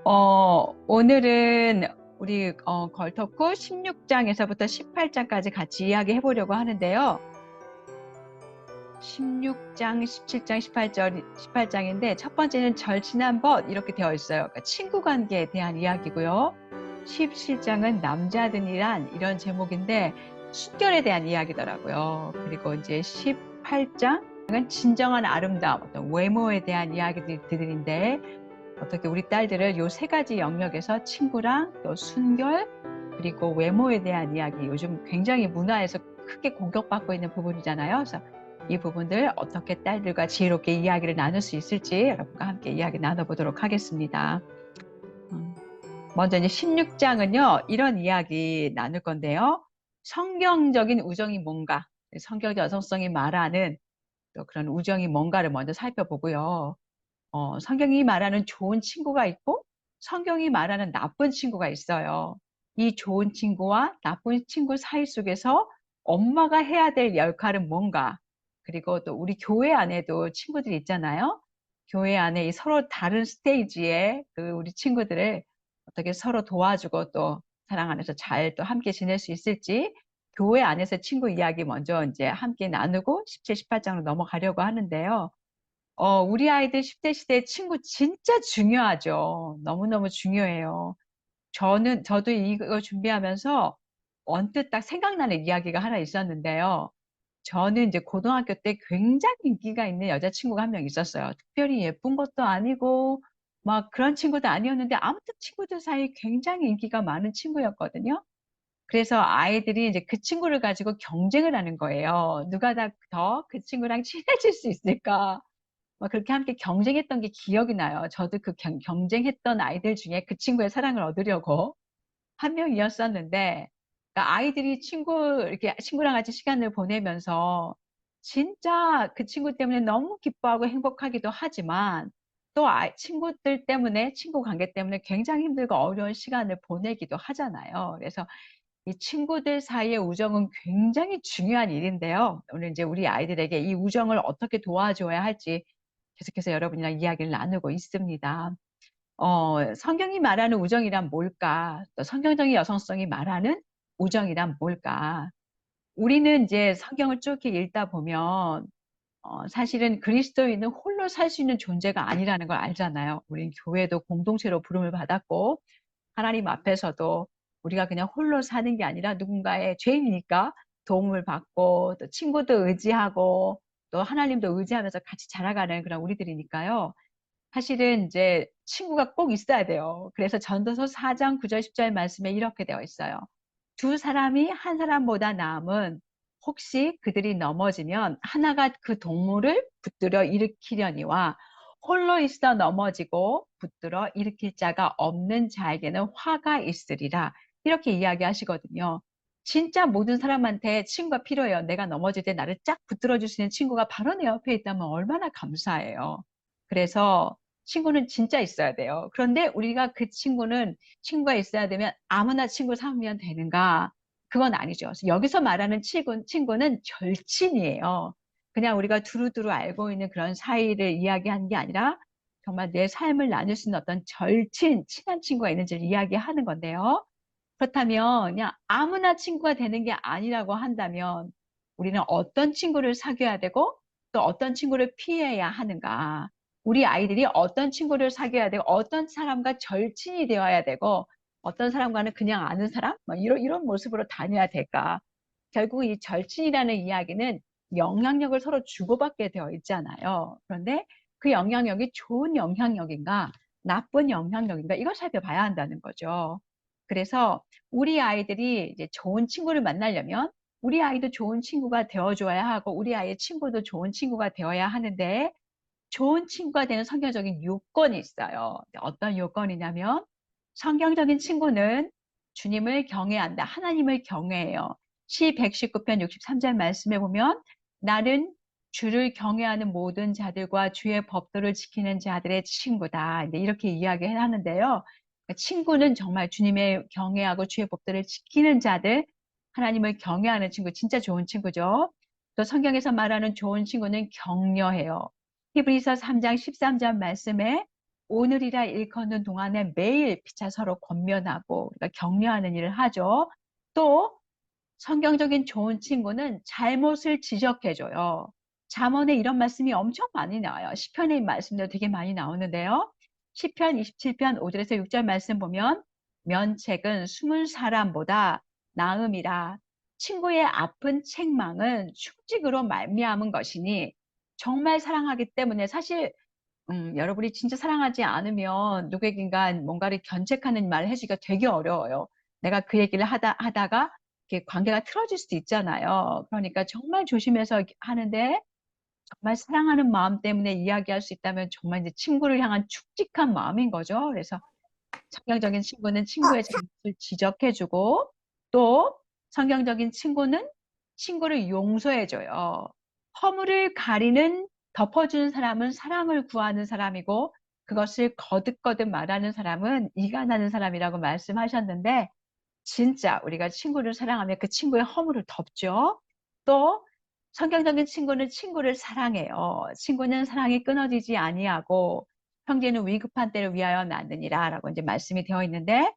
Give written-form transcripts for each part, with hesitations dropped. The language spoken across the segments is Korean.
오늘은 우리 걸터코 16장에서부터 18장까지 같이 이야기해 보려고 하는데요. 16장, 17장, 18장인데 첫 번째는 절친한 법 이렇게 되어 있어요. 그러니까 친구 관계에 대한 이야기고요. 17장은 남자들이란 이런 제목인데 순결에 대한 이야기더라고요. 그리고 이제 18장은 진정한 아름다움, 어떤 외모에 대한 이야기들인데 어떻게 우리 딸들을 요 세 가지 영역에서 친구랑 또 순결 그리고 외모에 대한 이야기, 요즘 굉장히 문화에서 크게 공격받고 있는 부분이잖아요. 그래서 이 부분들 어떻게 딸들과 지혜롭게 이야기를 나눌 수 있을지 여러분과 함께 이야기 나눠보도록 하겠습니다. 먼저 이제 16장은요 이런 이야기 나눌 건데요. 성경적인 우정이 뭔가, 성경 여성성이 말하는 또 그런 우정이 뭔가를 먼저 살펴보고요. 성경이 말하는 좋은 친구가 있고 성경이 말하는 나쁜 친구가 있어요. 이 좋은 친구와 나쁜 친구 사이 속에서 엄마가 해야 될 역할은 뭔가, 그리고 또 우리 교회 안에도 친구들이 있잖아요. 교회 안에 이 서로 다른 스테이지에 그 우리 친구들을 어떻게 서로 도와주고 또 사랑 안에서 잘 또 함께 지낼 수 있을지 교회 안에서 친구 이야기 먼저 이제 함께 나누고 17, 18장으로 넘어가려고 하는데요. 우리 아이들 10대 시대 친구 진짜 중요하죠. 너무너무 중요해요. 저도 이거 준비하면서 언뜻 딱 생각나는 이야기가 하나 있었는데요. 저는 이제 고등학교 때 굉장히 인기가 있는 여자친구가 한 명 있었어요. 특별히 예쁜 것도 아니고, 막 그런 친구도 아니었는데, 아무튼 친구들 사이에 굉장히 인기가 많은 친구였거든요. 그래서 아이들이 이제 그 친구를 가지고 경쟁을 하는 거예요. 누가 더 그 친구랑 친해질 수 있을까? 막 그렇게 함께 경쟁했던 게 기억이 나요. 저도 그 경쟁했던 아이들 중에 그 친구의 사랑을 얻으려고 한 명이었었는데, 그러니까 아이들이 이렇게 친구랑 같이 시간을 보내면서 진짜 그 친구 때문에 너무 기뻐하고 행복하기도 하지만 또 친구들 때문에, 친구 관계 때문에 굉장히 힘들고 어려운 시간을 보내기도 하잖아요. 그래서 이 친구들 사이의 우정은 굉장히 중요한 일인데요. 오늘 이제 우리 아이들에게 이 우정을 어떻게 도와줘야 할지 계속해서 여러분이랑 이야기를 나누고 있습니다. 성경이 말하는 우정이란 뭘까? 또 성경적인 여성성이 말하는 우정이란 뭘까? 우리는 이제 성경을 쭉 이렇게 읽다 보면 사실은 그리스도인은 홀로 살 수 있는 존재가 아니라는 걸 알잖아요. 우린 교회도 공동체로 부름을 받았고 하나님 앞에서도 우리가 그냥 홀로 사는 게 아니라 누군가의 죄인이니까 도움을 받고 또 친구도 의지하고 또 하나님도 의지하면서 같이 자라가는 그런 우리들이니까요. 사실은 이제 친구가 꼭 있어야 돼요. 그래서 전도서 4장 9절 10절 말씀에 이렇게 되어 있어요. 두 사람이 한 사람보다 나음은 혹시 그들이 넘어지면 하나가 그 동물을 붙들어 일으키려니와 홀로 있어 넘어지고 붙들어 일으킬 자가 없는 자에게는 화가 있으리라. 이렇게 이야기하시거든요. 진짜 모든 사람한테 친구가 필요해요. 내가 넘어질 때 나를 쫙 붙들어 줄 수 있는 친구가 바로 내 옆에 있다면 얼마나 감사해요. 그래서 친구는 진짜 있어야 돼요. 그런데 우리가 그 친구가 있어야 되면 아무나 친구 삼으면 되는가? 그건 아니죠. 여기서 말하는 친구는 절친이에요. 그냥 우리가 두루두루 알고 있는 그런 사이를 이야기하는 게 아니라 정말 내 삶을 나눌 수 있는 어떤 친한 친구가 있는지를 이야기하는 건데요. 그렇다면 그냥 아무나 친구가 되는 게 아니라고 한다면 우리는 어떤 친구를 사귀어야 되고 또 어떤 친구를 피해야 하는가? 우리 아이들이 어떤 친구를 사귀어야 되고 어떤 사람과 절친이 되어야 되고 어떤 사람과는 그냥 아는 사람? 뭐 이런 모습으로 다녀야 될까? 결국 이 절친이라는 이야기는 영향력을 서로 주고받게 되어 있잖아요. 그런데 그 영향력이 좋은 영향력인가, 나쁜 영향력인가, 이걸 살펴봐야 한다는 거죠. 그래서 우리 아이들이 이제 좋은 친구를 만나려면 우리 아이도 좋은 친구가 되어줘야 하고 우리 아이의 친구도 좋은 친구가 되어야 하는데 좋은 친구가 되는 성경적인 요건이 있어요. 어떤 요건이냐면 성경적인 친구는 주님을 경외한다. 하나님을 경외해요. 시 119편 63절 말씀에 보면 나는 주를 경외하는 모든 자들과 주의 법도를 지키는 자들의 친구다. 이렇게 이야기를 하는데요. 친구는 정말 주님의 경외하고 주의 법도를 지키는 자들, 하나님을 경외하는 친구, 진짜 좋은 친구죠. 또 성경에서 말하는 좋은 친구는 격려해요. 히브리서 3장 13절 말씀에 오늘이라 일컫는 동안에 매일 피차 서로 권면하고 우리가 격려하는 일을 하죠. 또 성경적인 좋은 친구는 잘못을 지적해줘요. 잠언에 이런 말씀이 엄청 많이 나와요. 시편의 말씀도 되게 많이 나오는데요. 시편 27편 5절에서 6절 말씀 보면 면책은 숨은 사람보다 나음이라 친구의 아픈 책망은 충직으로 말미암은 것이니 정말 사랑하기 때문에 사실 여러분이 진짜 사랑하지 않으면 누구에겐가 뭔가를 견책하는 말을 해주기가 되게 어려워요. 내가 그 얘기를 하다가 이렇게 관계가 틀어질 수도 있잖아요. 그러니까 정말 조심해서 하는데 정말 사랑하는 마음 때문에 이야기할 수 있다면 정말 이제 친구를 향한 축직한 마음인 거죠. 그래서 성경적인 친구는 친구의 잘못을 지적해주고 또 성경적인 친구는 친구를 용서해줘요. 허물을 가리는 덮어주는 사람은 사랑을 구하는 사람이고 그것을 거듭거듭 말하는 사람은 이간하는 사람이라고 말씀하셨는데 진짜 우리가 친구를 사랑하면 그 친구의 허물을 덮죠. 또 성경적인 친구는 친구를 사랑해요. 친구는 사랑이 끊어지지 아니하고 형제는 위급한 때를 위하여 낳느니라 라고 이제 말씀이 되어 있는데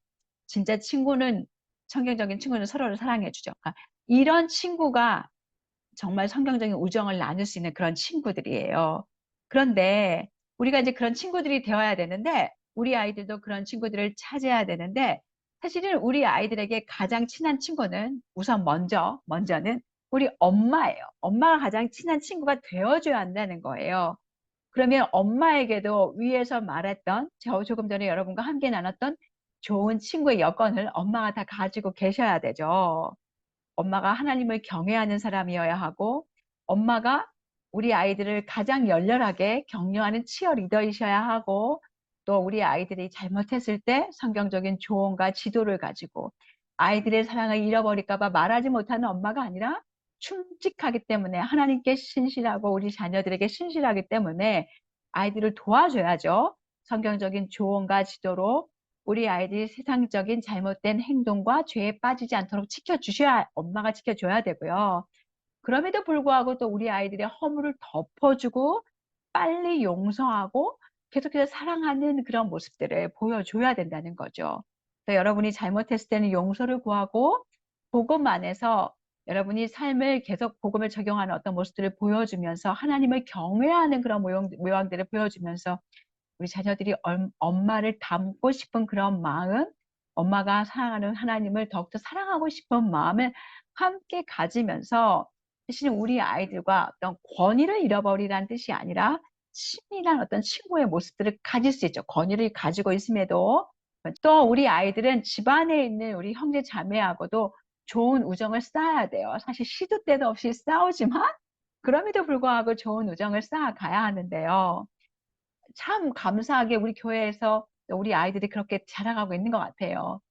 진짜 친구는 성경적인 친구는 서로를 사랑해 주죠. 그러니까 이런 친구가 정말 성경적인 우정을 나눌 수 있는 그런 친구들이에요. 그런데 우리가 이제 그런 친구들이 되어야 되는데 우리 아이들도 그런 친구들을 찾아야 되는데 사실은 우리 아이들에게 가장 친한 친구는 우선 먼저는 우리 엄마예요. 엄마가 가장 친한 친구가 되어줘야 한다는 거예요. 그러면 엄마에게도 위에서 말했던 저 조금 전에 여러분과 함께 나눴던 좋은 친구의 여건을 엄마가 다 가지고 계셔야 되죠. 엄마가 하나님을 경외하는 사람이어야 하고 엄마가 우리 아이들을 가장 열렬하게 격려하는 치어리더이셔야 하고 또 우리 아이들이 잘못했을 때 성경적인 조언과 지도를 가지고 아이들의 사랑을 잃어버릴까 봐 말하지 못하는 엄마가 아니라 충직하기 때문에 하나님께 신실하고 우리 자녀들에게 신실하기 때문에 아이들을 도와줘야죠. 성경적인 조언과 지도로 우리 아이들이 세상적인 잘못된 행동과 죄에 빠지지 않도록 엄마가 지켜줘야 되고요. 그럼에도 불구하고 또 우리 아이들의 허물을 덮어주고 빨리 용서하고 계속해서 사랑하는 그런 모습들을 보여줘야 된다는 거죠. 여러분이 잘못했을 때는 용서를 구하고 복음 안에서 여러분이 삶을 계속 복음을 적용하는 어떤 모습들을 보여주면서 하나님을 경외하는 그런 모양들을 보여주면서 우리 자녀들이 엄마를 닮고 싶은 그런 마음, 엄마가 사랑하는 하나님을 더욱더 사랑하고 싶은 마음을 함께 가지면서 사실 우리 아이들과 어떤 권위를 잃어버리라는 뜻이 아니라 친밀한 어떤 친구의 모습들을 가질 수 있죠. 권위를 가지고 있음에도 또 우리 아이들은 집안에 있는 우리 형제 자매하고도 좋은 우정을 쌓아야 돼요. 사실 시도 때도 없이 싸우지만 그럼에도 불구하고 좋은 우정을 쌓아가야 하는데요. 참 감사하게 우리 교회에서 우리 아이들이 그렇게 자라가고 있는 것 같아요.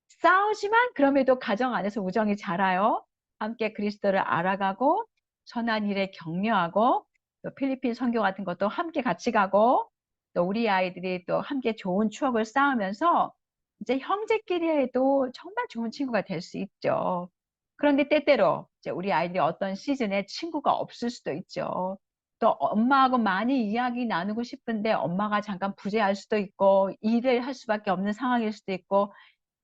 싸우지만 그럼에도 가정 안에서 우정이 자라요. 함께 그리스도를 알아가고 선한 일에 격려하고 또 필리핀 선교 같은 것도 함께 같이 가고 또 우리 아이들이 또 함께 좋은 추억을 쌓으면서 이제 형제끼리에도 정말 좋은 친구가 될 수 있죠. 그런데 때때로 이제 우리 아이들이 어떤 시즌에 친구가 없을 수도 있죠. 또 엄마하고 많이 이야기 나누고 싶은데 엄마가 잠깐 부재할 수도 있고 일을 할 수밖에 없는 상황일 수도 있고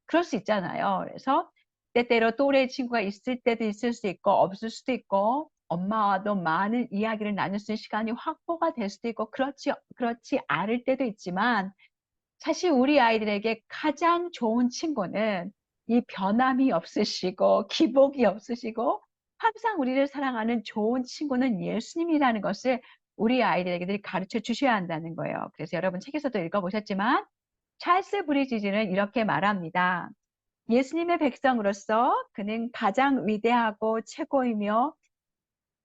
그럴 수 있잖아요. 그래서 때때로 또래 친구가 있을 때도 있을 수 있고 없을 수도 있고 엄마와도 많은 이야기를 나눌 수 있는 시간이 확보가 될 수도 있고 그렇지 않을 때도 있지만 사실 우리 아이들에게 가장 좋은 친구는 이 변함이 없으시고 기복이 없으시고 항상 우리를 사랑하는 좋은 친구는 예수님이라는 것을 우리 아이들에게 가르쳐 주셔야 한다는 거예요. 그래서 여러분 책에서도 읽어보셨지만 찰스 브리지즈는 이렇게 말합니다. 예수님의 백성으로서 그는 가장 위대하고 최고이며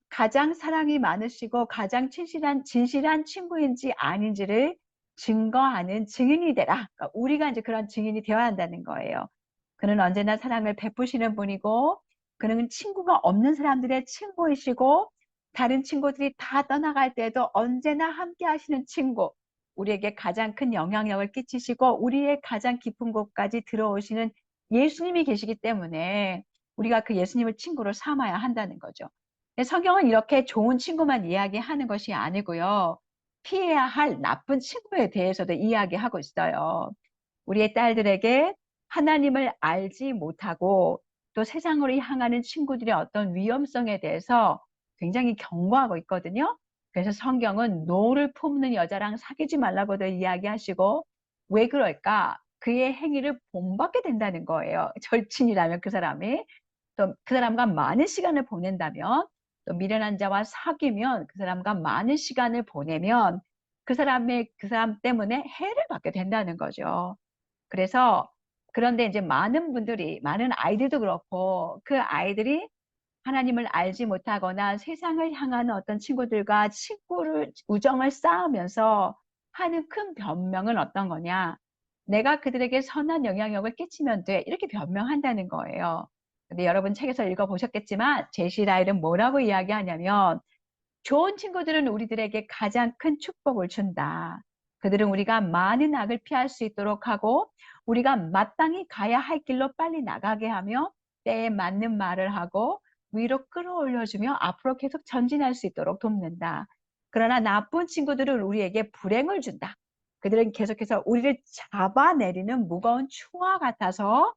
가장 사랑이 많으시고 가장 진실한 친구인지 아닌지를 증거하는 증인이 되라. 그러니까 우리가 이제 그런 증인이 되어야 한다는 거예요. 그는 언제나 사랑을 베푸시는 분이고 그는 친구가 없는 사람들의 친구이시고 다른 친구들이 다 떠나갈 때도 언제나 함께 하시는 친구. 우리에게 가장 큰 영향력을 끼치시고 우리의 가장 깊은 곳까지 들어오시는 예수님이 계시기 때문에 우리가 그 예수님을 친구로 삼아야 한다는 거죠. 성경은 이렇게 좋은 친구만 이야기하는 것이 아니고요. 피해야 할 나쁜 친구에 대해서도 이야기하고 있어요. 우리의 딸들에게 하나님을 알지 못하고 또 세상으로 향하는 친구들의 어떤 위험성에 대해서 굉장히 경고하고 있거든요. 그래서 성경은 노를 품는 여자랑 사귀지 말라고도 이야기하시고, 왜 그럴까? 그의 행위를 본받게 된다는 거예요. 절친이라면 그 사람이. 또 그 사람과 많은 시간을 보낸다면, 또 미련한 자와 사귀면 그 사람과 많은 시간을 보내면 그 사람 때문에 해를 받게 된다는 거죠. 그래서 그런데 이제 많은 분들이, 많은 아이들도 그렇고 그 아이들이 하나님을 알지 못하거나 세상을 향하는 어떤 친구들과 우정을 쌓으면서 하는 큰 변명은 어떤 거냐? 내가 그들에게 선한 영향력을 끼치면 돼. 이렇게 변명한다는 거예요. 근데 여러분 책에서 읽어보셨겠지만 제시 라일은 뭐라고 이야기하냐면, 좋은 친구들은 우리들에게 가장 큰 축복을 준다. 그들은 우리가 많은 악을 피할 수 있도록 하고 우리가 마땅히 가야 할 길로 빨리 나가게 하며 때에 맞는 말을 하고 위로 끌어올려주며 앞으로 계속 전진할 수 있도록 돕는다. 그러나 나쁜 친구들은 우리에게 불행을 준다. 그들은 계속해서 우리를 잡아내리는 무거운 추와 같아서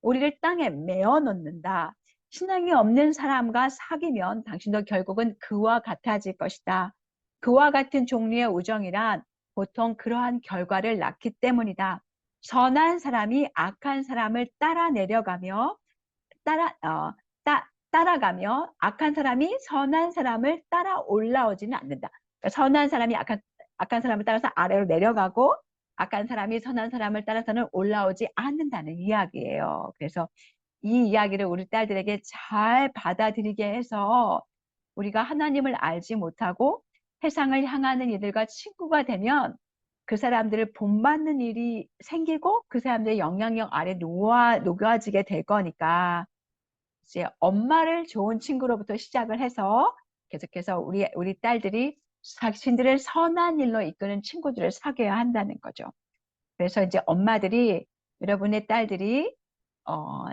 우리를 땅에 메어 놓는다. 신앙이 없는 사람과 사귀면 당신도 결국은 그와 같아질 것이다. 그와 같은 종류의 우정이란 보통 그러한 결과를 낳기 때문이다. 선한 사람이 악한 사람을 따라 내려가며 따라가며 악한 사람이 선한 사람을 따라 올라오지는 않는다. 그러니까 선한 사람이 악한 사람을 따라서 아래로 내려가고 악한 사람이 선한 사람을 따라서는 올라오지 않는다는 이야기예요. 그래서 이 이야기를 우리 딸들에게 잘 받아들이게 해서 우리가 하나님을 알지 못하고 세상을 향하는 이들과 친구가 되면 그 사람들을 본받는 일이 생기고 그 사람들의 영향력 아래 녹아지게 될 거니까 이제 엄마를 좋은 친구로부터 시작을 해서 계속해서 우리 딸들이 자신들을 선한 일로 이끄는 친구들을 사귀어야 한다는 거죠. 그래서 이제 엄마들이, 여러분의 딸들이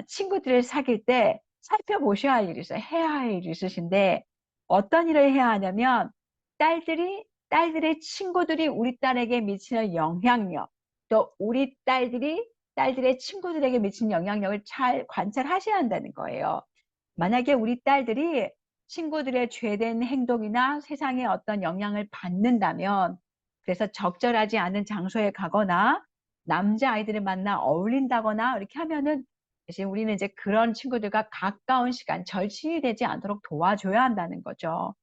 친구들을 사귈 때 살펴보셔야 할 일이 있어요. 해야 할 일이 있으신데 어떤 일을 해야 하냐면, 딸들의 친구들이 우리 딸에게 미치는 영향력, 또 우리 딸들의 친구들에게 미치는 영향력을 잘 관찰하셔야 한다는 거예요. 만약에 우리 딸들이 친구들의 죄된 행동이나 세상의 어떤 영향을 받는다면, 그래서 적절하지 않은 장소에 가거나 남자아이들을 만나 어울린다거나 이렇게 하면은 이제 우리는 이제 그런 친구들과 가까운 시간, 절친이 되지 않도록 도와줘야 한다는 거죠.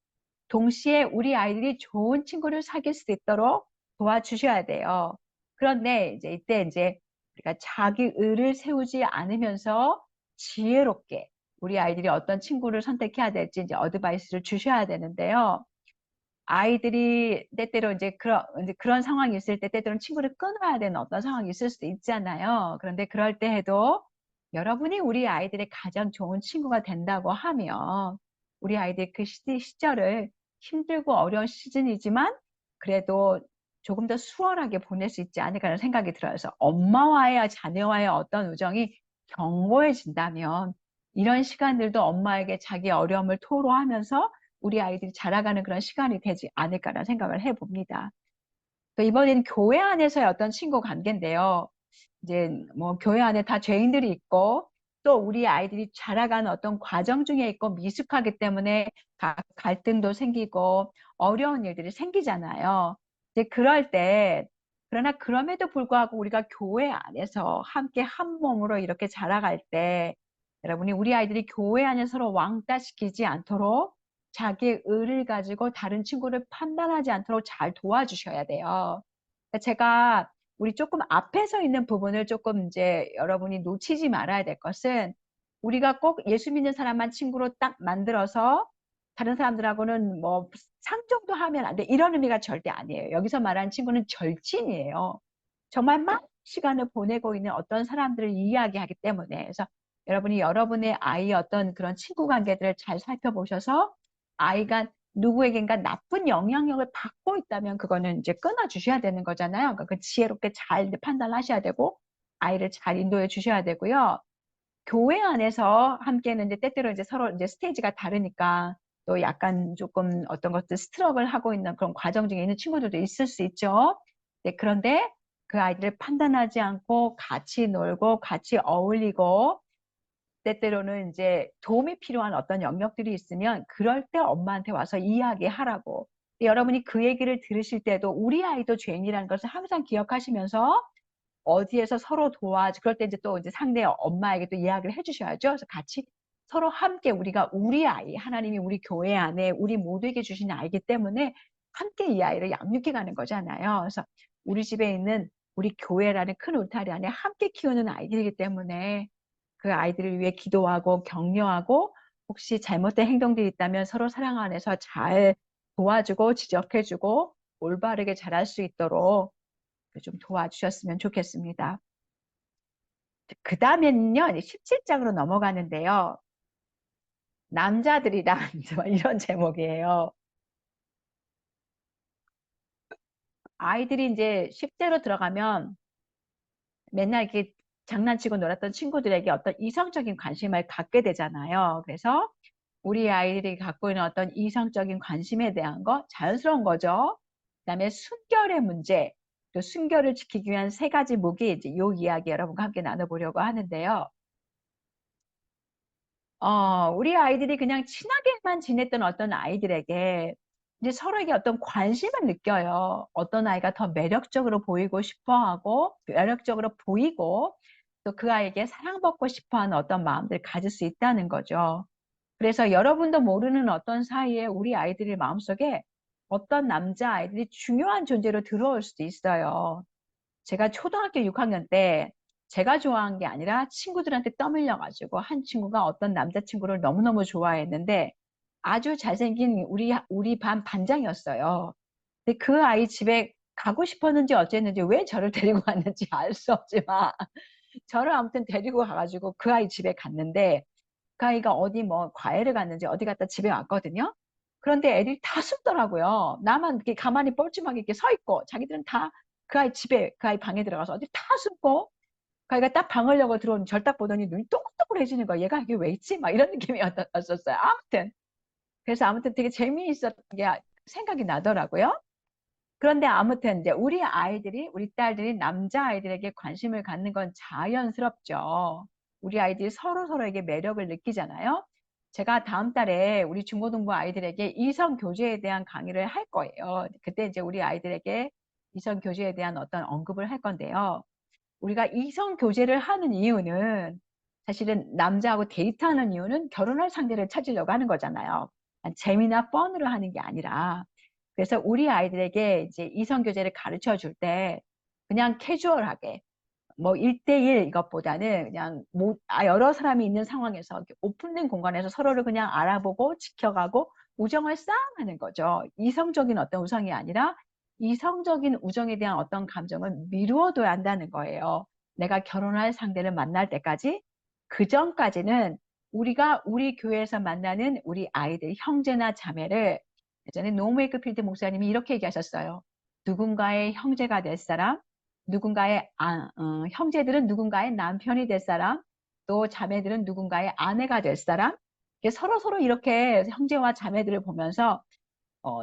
동시에 우리 아이들이 좋은 친구를 사귈 수 있도록 도와주셔야 돼요. 그런데 이때 우리가 자기 의를 세우지 않으면서 지혜롭게 우리 아이들이 어떤 친구를 선택해야 될지 이제 어드바이스를 주셔야 되는데요. 아이들이 때때로 이제 그런 상황이 있을 때 때때로는 친구를 끊어야 되는 어떤 상황이 있을 수도 있잖아요. 그런데 그럴 때 해도 여러분이 우리 아이들의 가장 좋은 친구가 된다고 하면 우리 아이들 그 시절을 힘들고 어려운 시즌이지만 그래도 조금 더 수월하게 보낼 수 있지 않을까라는 생각이 들어요. 그래서 엄마와의 자녀와의 어떤 우정이 견고해진다면 이런 시간들도 엄마에게 자기 어려움을 토로하면서 우리 아이들이 자라가는 그런 시간이 되지 않을까라는 생각을 해봅니다. 또 이번에는 교회 안에서의 어떤 친구 관계인데요. 이제 뭐 교회 안에 다 죄인들이 있고 또 우리 아이들이 자라가는 어떤 과정 중에 있고 미숙하기 때문에 갈등도 생기고 어려운 일들이 생기잖아요. 이제 그럴 때, 그러나 그럼에도 불구하고 우리가 교회 안에서 함께 한 몸으로 이렇게 자라갈 때 여러분이 우리 아이들이 교회 안에서 서로 왕따시키지 않도록 자기의 의를 가지고 다른 친구를 판단하지 않도록 잘 도와주셔야 돼요. 그러니까 제가 우리 조금 앞에 서 있는 부분을 조금 이제 여러분이 놓치지 말아야 될 것은, 우리가 꼭 예수 믿는 사람만 친구로 딱 만들어서 다른 사람들하고는 뭐 상종도 하면 안 돼, 이런 의미가 절대 아니에요. 여기서 말하는 친구는 절친이에요. 정말 막 시간을 보내고 있는 어떤 사람들을 이야기하기 때문에. 그래서 여러분이 여러분의 아이의 어떤 그런 친구 관계들을 잘 살펴보셔서 아이가 누구에겐가 나쁜 영향력을 받고 있다면 그거는 이제 끊어 주셔야 되는 거잖아요. 그러니까 그 지혜롭게 잘 판단하셔야 되고 아이를 잘 인도해 주셔야 되고요. 교회 안에서 함께는 이제 때때로 이제 서로 이제 스테이지가 다르니까 또 약간 조금 어떤 것들 스트럭을 하고 있는 그런 과정 중에 있는 친구들도 있을 수 있죠. 네, 그런데 그 아이들을 판단하지 않고 같이 놀고 같이 어울리고 때때로는 이제 도움이 필요한 어떤 영역들이 있으면 그럴 때 엄마한테 와서 이야기하라고. 여러분이 그 얘기를 들으실 때도 우리 아이도 죄인이라는 것을 항상 기억하시면서 어디에서 서로 도와주, 그럴 때 이제 또 이제 상대 엄마에게 또 이야기를 해주셔야죠. 그래서 같이 서로 함께 우리가 우리 아이, 하나님이 우리 교회 안에 우리 모두에게 주신 아이기 때문에 함께 이 아이를 양육해 가는 거잖아요. 그래서 우리 집에 있는 우리 교회라는 큰 울타리 안에 함께 키우는 아이들이기 때문에 그 아이들을 위해 기도하고 격려하고 혹시 잘못된 행동들이 있다면 서로 사랑 안에서 잘 도와주고 지적해주고 올바르게 자랄 수 있도록 좀 도와주셨으면 좋겠습니다. 그 다음에는요, 17장으로 넘어가는데요. 남자들이란 이런 제목이에요. 아이들이 이제 10대로 들어가면 맨날 이렇게 장난치고 놀았던 친구들에게 어떤 이성적인 관심을 갖게 되잖아요. 그래서 우리 아이들이 갖고 있는 어떤 이성적인 관심에 대한 거 자연스러운 거죠. 그다음에 순결의 문제, 또 순결을 지키기 위한 세 가지 무기, 이제 요 이야기 여러분과 함께 나눠보려고 하는데요. 우리 아이들이 그냥 친하게만 지냈던 어떤 아이들에게 이제 서로에게 어떤 관심을 느껴요. 어떤 아이가 더 매력적으로 보이고 싶어 하고, 매력적으로 보이고, 또 그 아이에게 사랑받고 싶어 하는 어떤 마음들을 가질 수 있다는 거죠. 그래서 여러분도 모르는 어떤 사이에 우리 아이들의 마음속에 어떤 남자 아이들이 중요한 존재로 들어올 수도 있어요. 제가 초등학교 6학년 때 제가 좋아한 게 아니라 친구들한테 떠밀려가지고 한 친구가 어떤 남자친구를 너무너무 좋아했는데 아주 잘생긴 우리 반 반장이었어요. 근데 그 아이 집에 가고 싶었는지 어쨌는지 왜 저를 데리고 갔는지 알 수 없지만 저를 아무튼 데리고 가가지고 그 아이 집에 갔는데 그 아이가 어디 뭐 과외를 갔는지 어디 갔다 집에 왔거든요. 그런데 애들이 다 숨더라고요. 나만 이렇게 가만히 뻘쭘하게 이렇게 서 있고 자기들은 다 그 아이 집에 그 아이 방에 들어가서 어디 다 숨고 그 아이가 딱 방을 열고 들어오는 절 딱 보더니 눈이 동글동글해지는 거예요. 얘가 여기 왜 있지? 막 이런 느낌이었었어요. 아무튼 그래서 아무튼 되게 재미있었던 게 생각이 나더라고요. 그런데 아무튼 이제 우리 딸들이 남자아이들에게 관심을 갖는 건 자연스럽죠. 우리 아이들이 서로에게 매력을 느끼잖아요. 제가 다음 달에 우리 중고등부 아이들에게 이성 교제에 대한 강의를 할 거예요. 그때 이제 우리 아이들에게 이성 교제에 대한 어떤 언급을 할 건데요. 우리가 이성 교제를 하는 이유는 사실은 남자하고 데이트하는 이유는 결혼할 상대를 찾으려고 하는 거잖아요. 재미나 펀으로 하는 게 아니라. 그래서 우리 아이들에게 이제 이성 교제를 가르쳐 줄 때 그냥 캐주얼하게 뭐 1대1 이것보다는 그냥 여러 사람이 있는 상황에서 이렇게 오픈된 공간에서 서로를 그냥 알아보고 지켜가고 우정을 쌓아가는 거죠. 이성적인 어떤 우정이 아니라 이성적인 우정에 대한 어떤 감정을 미루어둬야 한다는 거예요. 내가 결혼할 상대를 만날 때까지 그 전까지는 우리가 우리 교회에서 만나는 우리 아이들 형제나 자매를 예전에 노메이크필드 목사님이 이렇게 얘기하셨어요. 누군가의 형제가 될 사람, 누군가의 형제들은 누군가의 남편이 될 사람, 또 자매들은 누군가의 아내가 될 사람. 서로 이렇게 형제와 자매들을 보면서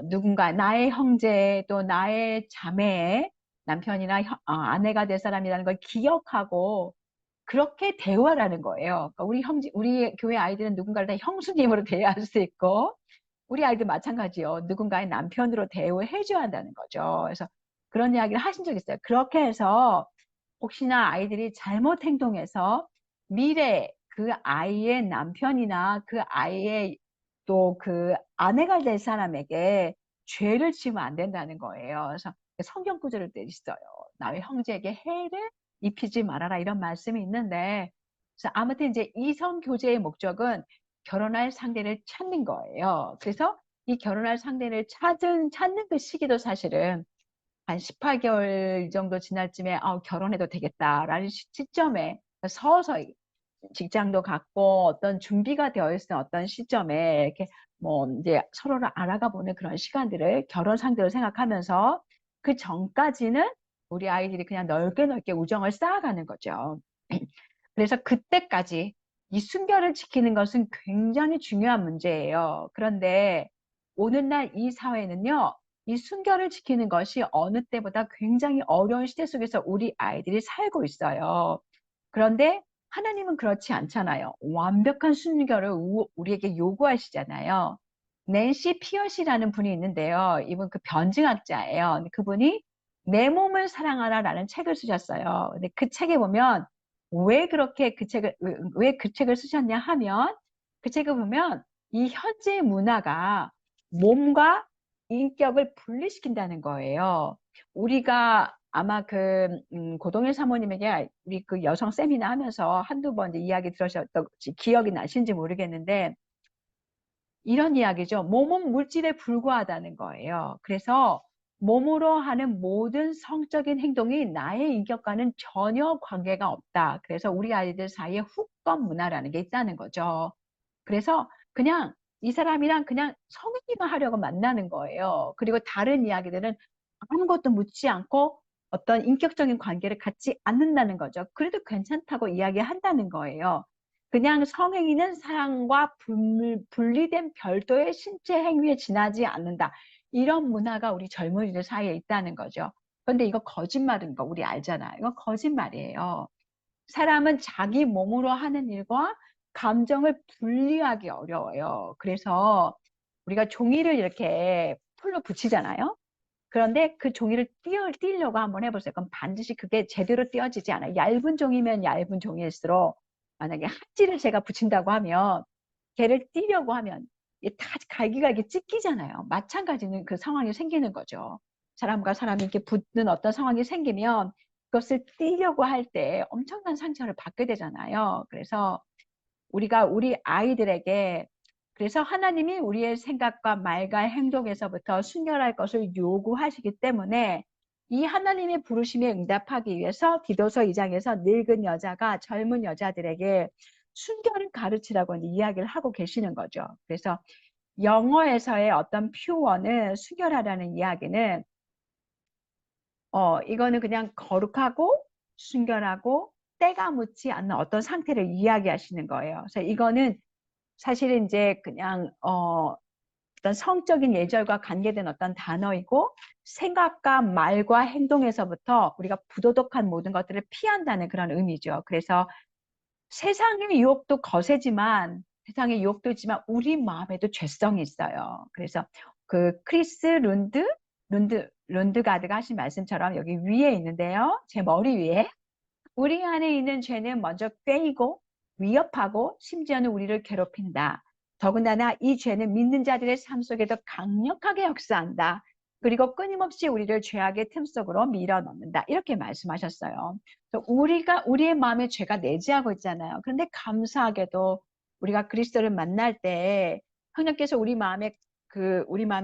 누군가 나의 형제 또 나의 자매의 남편이나 아내가 될 사람이라는 걸 기억하고 그렇게 대화라는 거예요. 그러니까 우리 교회 아이들은 누군가를 다 형수님으로 대할 수 있고 우리 아이들 마찬가지요. 누군가의 남편으로 대우해 줘야 한다는 거죠. 그래서 그런 이야기를 하신 적 있어요. 그렇게 해서 혹시나 아이들이 잘못 행동해서 미래 그 아이의 남편이나 그 아이의 또 그 아내가 될 사람에게 죄를 지으면 안 된다는 거예요. 그래서 성경 구절을 때 있어요. 나의 형제에게 해를 입히지 말아라 이런 말씀이 있는데 그래서 아무튼 이제 이성 교제의 목적은 결혼할 상대를 찾는 거예요. 그래서 이 결혼할 상대를 찾는 그 시기도 사실은 한 18개월 정도 지날 쯤에 결혼해도 되겠다라는 시점에 서서히 직장도 갖고 어떤 준비가 되어 있는 어떤 시점에 이렇게 뭐 이제 서로를 알아가 보는 그런 시간들을 결혼 상대로 생각하면서 그 전까지는 우리 아이들이 그냥 넓게 우정을 쌓아가는 거죠. 그래서 그때까지 이 순결을 지키는 것은 굉장히 중요한 문제예요. 그런데 오늘날 이 사회는요, 이 순결을 지키는 것이 어느 때보다 굉장히 어려운 시대 속에서 우리 아이들이 살고 있어요. 그런데 하나님은 그렇지 않잖아요. 완벽한 순결을 우리에게 요구하시잖아요. 낸시 피어시라는 분이 있는데요. 이분 그 변증학자예요. 근데 그분이 내 몸을 사랑하라라는 책을 쓰셨어요. 근데 그 책에 보면 왜 그렇게 그 책을 왜 그 책을 쓰셨냐 하면 그 책을 보면 이 현재 문화가 몸과 인격을 분리시킨다는 거예요. 우리가 아마 그 고동일 사모님에게 우리 그 여성 세미나 하면서 한두 번 이야기 들으셨던 기억이 나신지 모르겠는데 이런 이야기죠. 몸은 물질에 불과하다는 거예요. 그래서 몸으로 하는 모든 성적인 행동이 나의 인격과는 전혀 관계가 없다. 그래서 우리 아이들 사이에 후권 문화라는 게 있다는 거죠. 그래서 그냥 이 사람이랑 그냥 성행위만 하려고 만나는 거예요. 그리고 다른 이야기들은 아무것도 묻지 않고 어떤 인격적인 관계를 갖지 않는다는 거죠. 그래도 괜찮다고 이야기한다는 거예요. 그냥 성행위는 사랑과 분리된 별도의 신체 행위에 지나지 않는다. 이런 문화가 우리 젊은이들 사이에 있다는 거죠. 그런데 이거 거짓말인 거 우리 알잖아요. 이거 거짓말이에요. 사람은 자기 몸으로 하는 일과 감정을 분리하기 어려워요. 그래서 우리가 종이를 이렇게 풀로 붙이잖아요. 그런데 그 종이를 띄려고 한번 해보세요. 그럼 반드시 그게 제대로 띄어지지 않아요. 얇은 종이면 얇은 종이일수록 만약에 한지를 제가 붙인다고 하면 걔를 띄려고 하면 다 갈기가 이렇게 찢기잖아요. 마찬가지는 그 상황이 생기는 거죠. 사람과 사람이 이렇게 붙는 어떤 상황이 생기면 그것을 띄려고 할 때 엄청난 상처를 받게 되잖아요. 그래서 우리가 우리 아이들에게 그래서 하나님이 우리의 생각과 말과 행동에서부터 순결할 것을 요구하시기 때문에 이 하나님의 부르심에 응답하기 위해서 디도서 2장에서 늙은 여자가 젊은 여자들에게 순결을 가르치라고 이야기를 하고 계시는 거죠. 그래서 영어에서의 어떤 표현은 순결하라는 이야기는 이거는 그냥 거룩하고 순결하고 때가 묻지 않는 어떤 상태를 이야기하시는 거예요. 그래서 이거는 사실은 이제 그냥 어떤 성적인 예절과 관계된 어떤 단어이고 생각과 말과 행동에서부터 우리가 부도덕한 모든 것들을 피한다는 그런 의미죠. 그래서 세상의 유혹도 거세지만 세상의 유혹도 있지만 우리 마음에도 죄성이 있어요. 그래서 그 크리스 룬드가드가 하신 말씀처럼 여기 위에 있는데요. 제 머리 위에 우리 안에 있는 죄는 먼저 꾀이고 위협하고 심지어는 우리를 괴롭힌다. 더군다나 이 죄는 믿는 자들의 삶 속에도 강력하게 역사한다. 그리고 끊임없이 우리를 죄악의 틈 속으로 밀어넣는다. 이렇게 말씀하셨어요. 우리의 마음에 죄가 내재하고 있잖아요. 그런데 감사하게도 우리가 그리스도를 만날 때 하나님께서 우리 마음에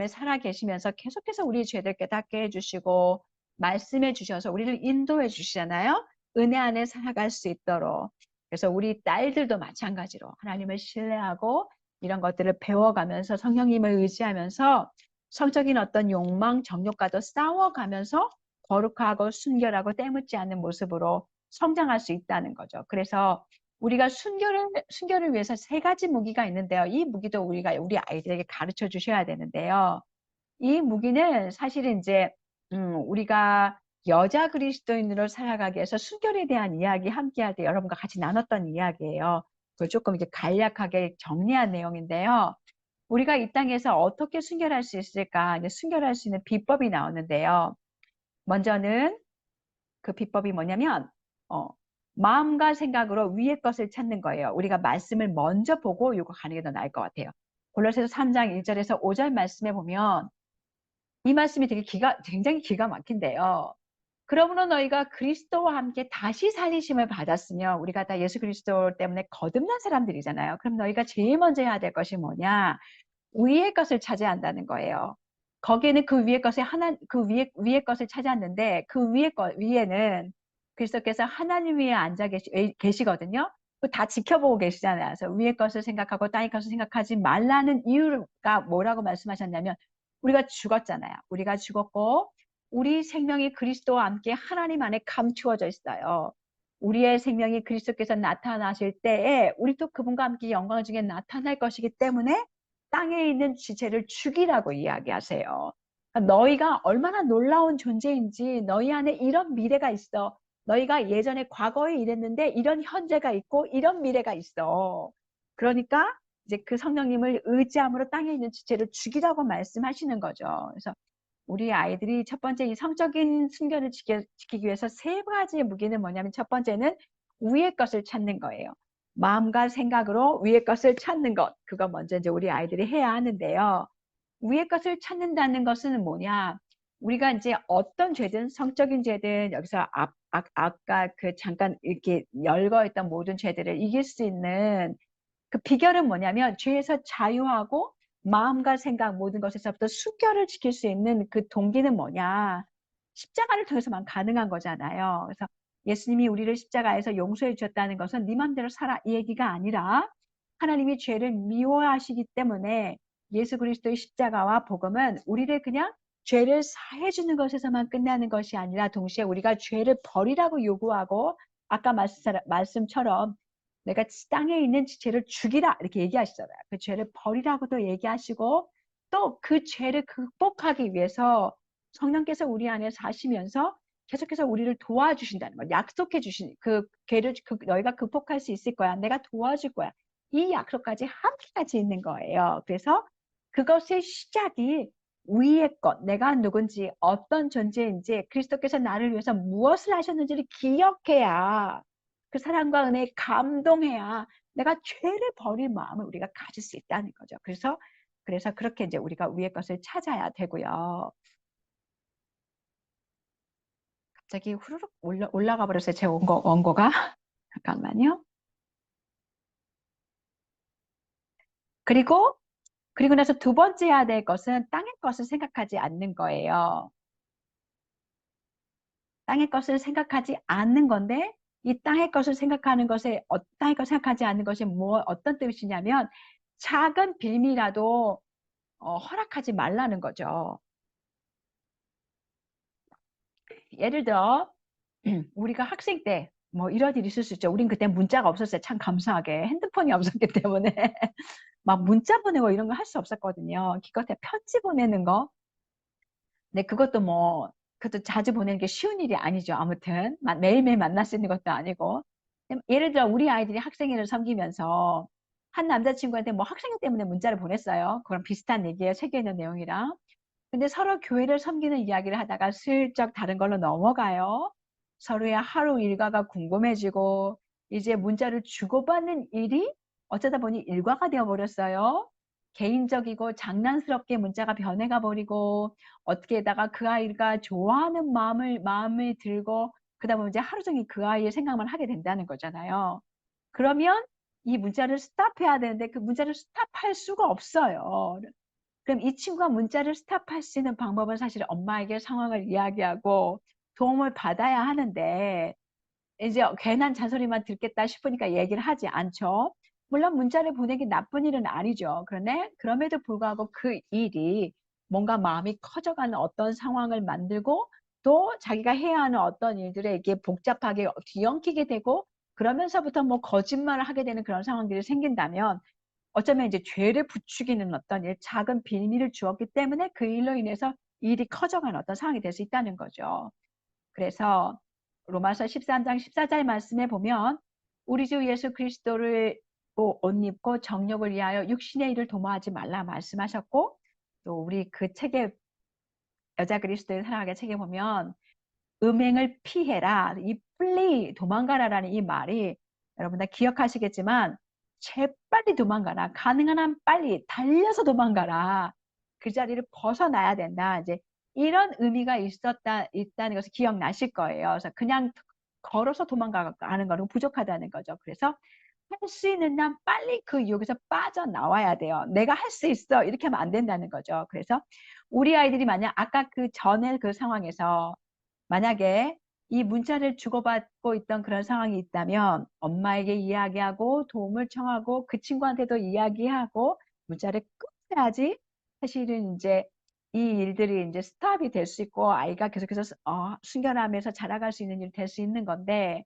살아 계시면서 계속해서 우리 죄들 깨닫게 해주시고 말씀해 주셔서 우리를 인도해 주시잖아요. 은혜 안에 살아갈 수 있도록. 그래서 우리 딸들도 마찬가지로 하나님을 신뢰하고 이런 것들을 배워가면서 성령님을 의지하면서 성적인 어떤 욕망, 정욕과도 싸워가면서 거룩하고 순결하고 때묻지 않는 모습으로 성장할 수 있다는 거죠. 그래서 우리가 순결을 위해서 세 가지 무기가 있는데요. 이 무기도 우리 아이들에게 가르쳐 주셔야 되는데요. 이 무기는 사실은 이제 우리가 여자 그리스도인으로 살아가기 위해서 순결에 대한 이야기 함께 할 때 여러분과 같이 나눴던 이야기예요. 그걸 조금 이제 간략하게 정리한 내용인데요. 우리가 이 땅에서 어떻게 순결할 수 있을까? 이제 순결할 수 있는 비법이 나오는데요. 먼저는 그 비법이 뭐냐면 마음과 생각으로 위의 것을 찾는 거예요. 우리가 말씀을 먼저 보고 이거 가는 게 더 나을 것 같아요. 골로새서 3장 1절에서 5절 말씀에 보면 이 말씀이 굉장히 기가 막힌데요. 그러므로 너희가 그리스도와 함께 다시 살리심을 받았으며 우리가 다 예수 그리스도 때문에 거듭난 사람들이잖아요. 그럼 너희가 제일 먼저 해야 될 것이 뭐냐? 위의 것을 찾아야 한다는 거예요. 거기에는 그 위의 것에 위의 것을 찾았는데 그 위에는 그리스도께서 하나님 위에 앉아 계시거든요. 다 지켜보고 계시잖아요. 그래서 위의 것을 생각하고 땅의 것을 생각하지 말라는 이유가 뭐라고 말씀하셨냐면 우리가 죽었잖아요. 우리가 죽었고 우리 생명이 그리스도와 함께 하나님 안에 감추어져 있어요. 우리의 생명이 그리스도께서 나타나실 때에 우리도 그분과 함께 영광 중에 나타날 것이기 때문에 땅에 있는 지체를 죽이라고 이야기하세요. 그러니까 너희가 얼마나 놀라운 존재인지, 너희 안에 이런 미래가 있어. 너희가 예전에 과거에 이랬는데 이런 현재가 있고 이런 미래가 있어. 그러니까 이제 그 성령님을 의지함으로 땅에 있는 지체를 죽이라고 말씀하시는 거죠. 그래서 우리 아이들이 첫 번째 이 성적인 순결을 지키기 위해서 세 가지의 무기는 뭐냐면, 첫 번째는 위의 것을 찾는 거예요. 마음과 생각으로 위의 것을 찾는 것. 그거 먼저 이제 우리 아이들이 해야 하는데요. 위의 것을 찾는다는 것은 뭐냐? 우리가 이제 어떤 죄든, 성적인 죄든, 여기서 아까 그 잠깐 이렇게 열거했던 모든 죄들을 이길 수 있는 그 비결은 뭐냐면, 죄에서 자유하고 마음과 생각 모든 것에서부터 순결을 지킬 수 있는 그 동기는 뭐냐? 십자가를 통해서만 가능한 거잖아요. 그래서 예수님이 우리를 십자가에서 용서해 주셨다는 것은 네 맘대로 살아 이 얘기가 아니라, 하나님이 죄를 미워하시기 때문에 예수 그리스도의 십자가와 복음은 우리를 그냥 죄를 사해 주는 것에서만 끝나는 것이 아니라, 동시에 우리가 죄를 버리라고 요구하고, 아까 말씀처럼 내가 땅에 있는 지체를 죽이라 이렇게 얘기하시잖아요. 그 죄를 버리라고도 얘기하시고, 또 그 죄를 극복하기 위해서 성령께서 우리 안에 사시면서 계속해서 우리를 도와주신다는 거, 약속해 주신 그 죄를 너희가 극복할 수 있을 거야. 내가 도와줄 거야. 이 약속까지 함께 같이 있는 거예요. 그래서 그것의 시작이 위의 것, 내가 누군지, 어떤 존재인지, 그리스도께서 나를 위해서 무엇을 하셨는지를 기억해야, 그 사랑과 은혜에 감동해야 내가 죄를 버릴 마음을 우리가 가질 수 있다는 거죠. 그래서 그렇게 이제 우리가 위의 것을 찾아야 되고요. 갑자기 후루룩 올라가 버렸어요. 제 원고가. 잠깐만요. 그리고 나서 두 번째 해야 될 것은 땅의 것을 생각하지 않는 거예요. 땅의 것을 생각하지 않는 건데, 이 땅의 것을 생각하는 것에, 땅의 것을 생각하지 않는 것이 어떤 뜻이냐면, 작은 빌미라도 허락하지 말라는 거죠. 예를 들어 우리가 학생 때 뭐 이런 일이 있을 수 있죠. 우린 그때 문자가 없었어요. 참 감사하게 핸드폰이 없었기 때문에 막 문자 보내고 이런 거 할 수 없었거든요. 기껏해 편지 보내는 거. 근데 그것도 자주 보내는 게 쉬운 일이 아니죠. 아무튼 매일매일 만날 수 있는 것도 아니고. 예를 들어 우리 아이들이 학생회를 섬기면서 한 남자친구한테 뭐 학생회 때문에 문자를 보냈어요. 그런 비슷한 얘기예요. 책에 있는 내용이랑. 근데 서로 교회를 섬기는 이야기를 하다가 슬쩍 다른 걸로 넘어가요. 서로의 하루 일과가 궁금해지고, 이제 문자를 주고받는 일이 어쩌다 보니 일과가 되어버렸어요. 개인적이고 장난스럽게 문자가 변해가 버리고, 어떻게다가 그 아이가 좋아하는 마음을 들고, 그러다 보면 이제 하루 종일 그 아이의 생각만 하게 된다는 거잖아요. 그러면 이 문자를 스탑해야 되는데 그 문자를 스탑할 수가 없어요. 그럼 이 친구가 문자를 스탑할 수 있는 방법은 사실 엄마에게 상황을 이야기하고 도움을 받아야 하는데, 이제 괜한 잔소리만 듣겠다 싶으니까 얘기를 하지 않죠. 물론 문자를 보내기 나쁜 일은 아니죠. 그런데 그럼에도 불구하고 그 일이 뭔가 마음이 커져가는 어떤 상황을 만들고, 또 자기가 해야 하는 어떤 일들에 이게 복잡하게 뒤엉키게 되고, 그러면서부터 뭐 거짓말을 하게 되는 그런 상황들이 생긴다면, 어쩌면 이제 죄를 부추기는 어떤 일, 작은 빌미를 주었기 때문에 그 일로 인해서 일이 커져가는 어떤 상황이 될 수 있다는 거죠. 그래서 로마서 13장 14절 말씀에 보면, 우리 주 예수 그리스도를 옷 입고 정욕을 위하여 육신의 일을 도모하지 말라 말씀하셨고, 또 우리 그 책에, 여자 그리스도의 사랑하게 책에 보면 음행을 피해라, 이 flee, 도망가라라는 이 말이 여러분 다 기억하시겠지만, 재빨리 도망가라, 가능한 한 빨리 달려서 도망가라, 그 자리를 벗어나야 된다, 이제 이런 의미가 있다는 것을 기억나실 거예요. 그래서 그냥 걸어서 도망가는 거는 부족하다는 거죠. 그래서 할 수 있는 한 빨리 그 유혹에서 빠져나와야 돼요. 내가 할 수 있어 이렇게 하면 안 된다는 거죠. 그래서 우리 아이들이 만약 아까 그 전에 그 상황에서 만약에 이 문자를 주고받고 있던 그런 상황이 있다면, 엄마에게 이야기하고 도움을 청하고 그 친구한테도 이야기하고 문자를 끊어야지 사실은 이제 이 일들이 이제 스탑이 될 수 있고, 아이가 계속해서 순결함에서 자라갈 수 있는 일이 될 수 있는 건데,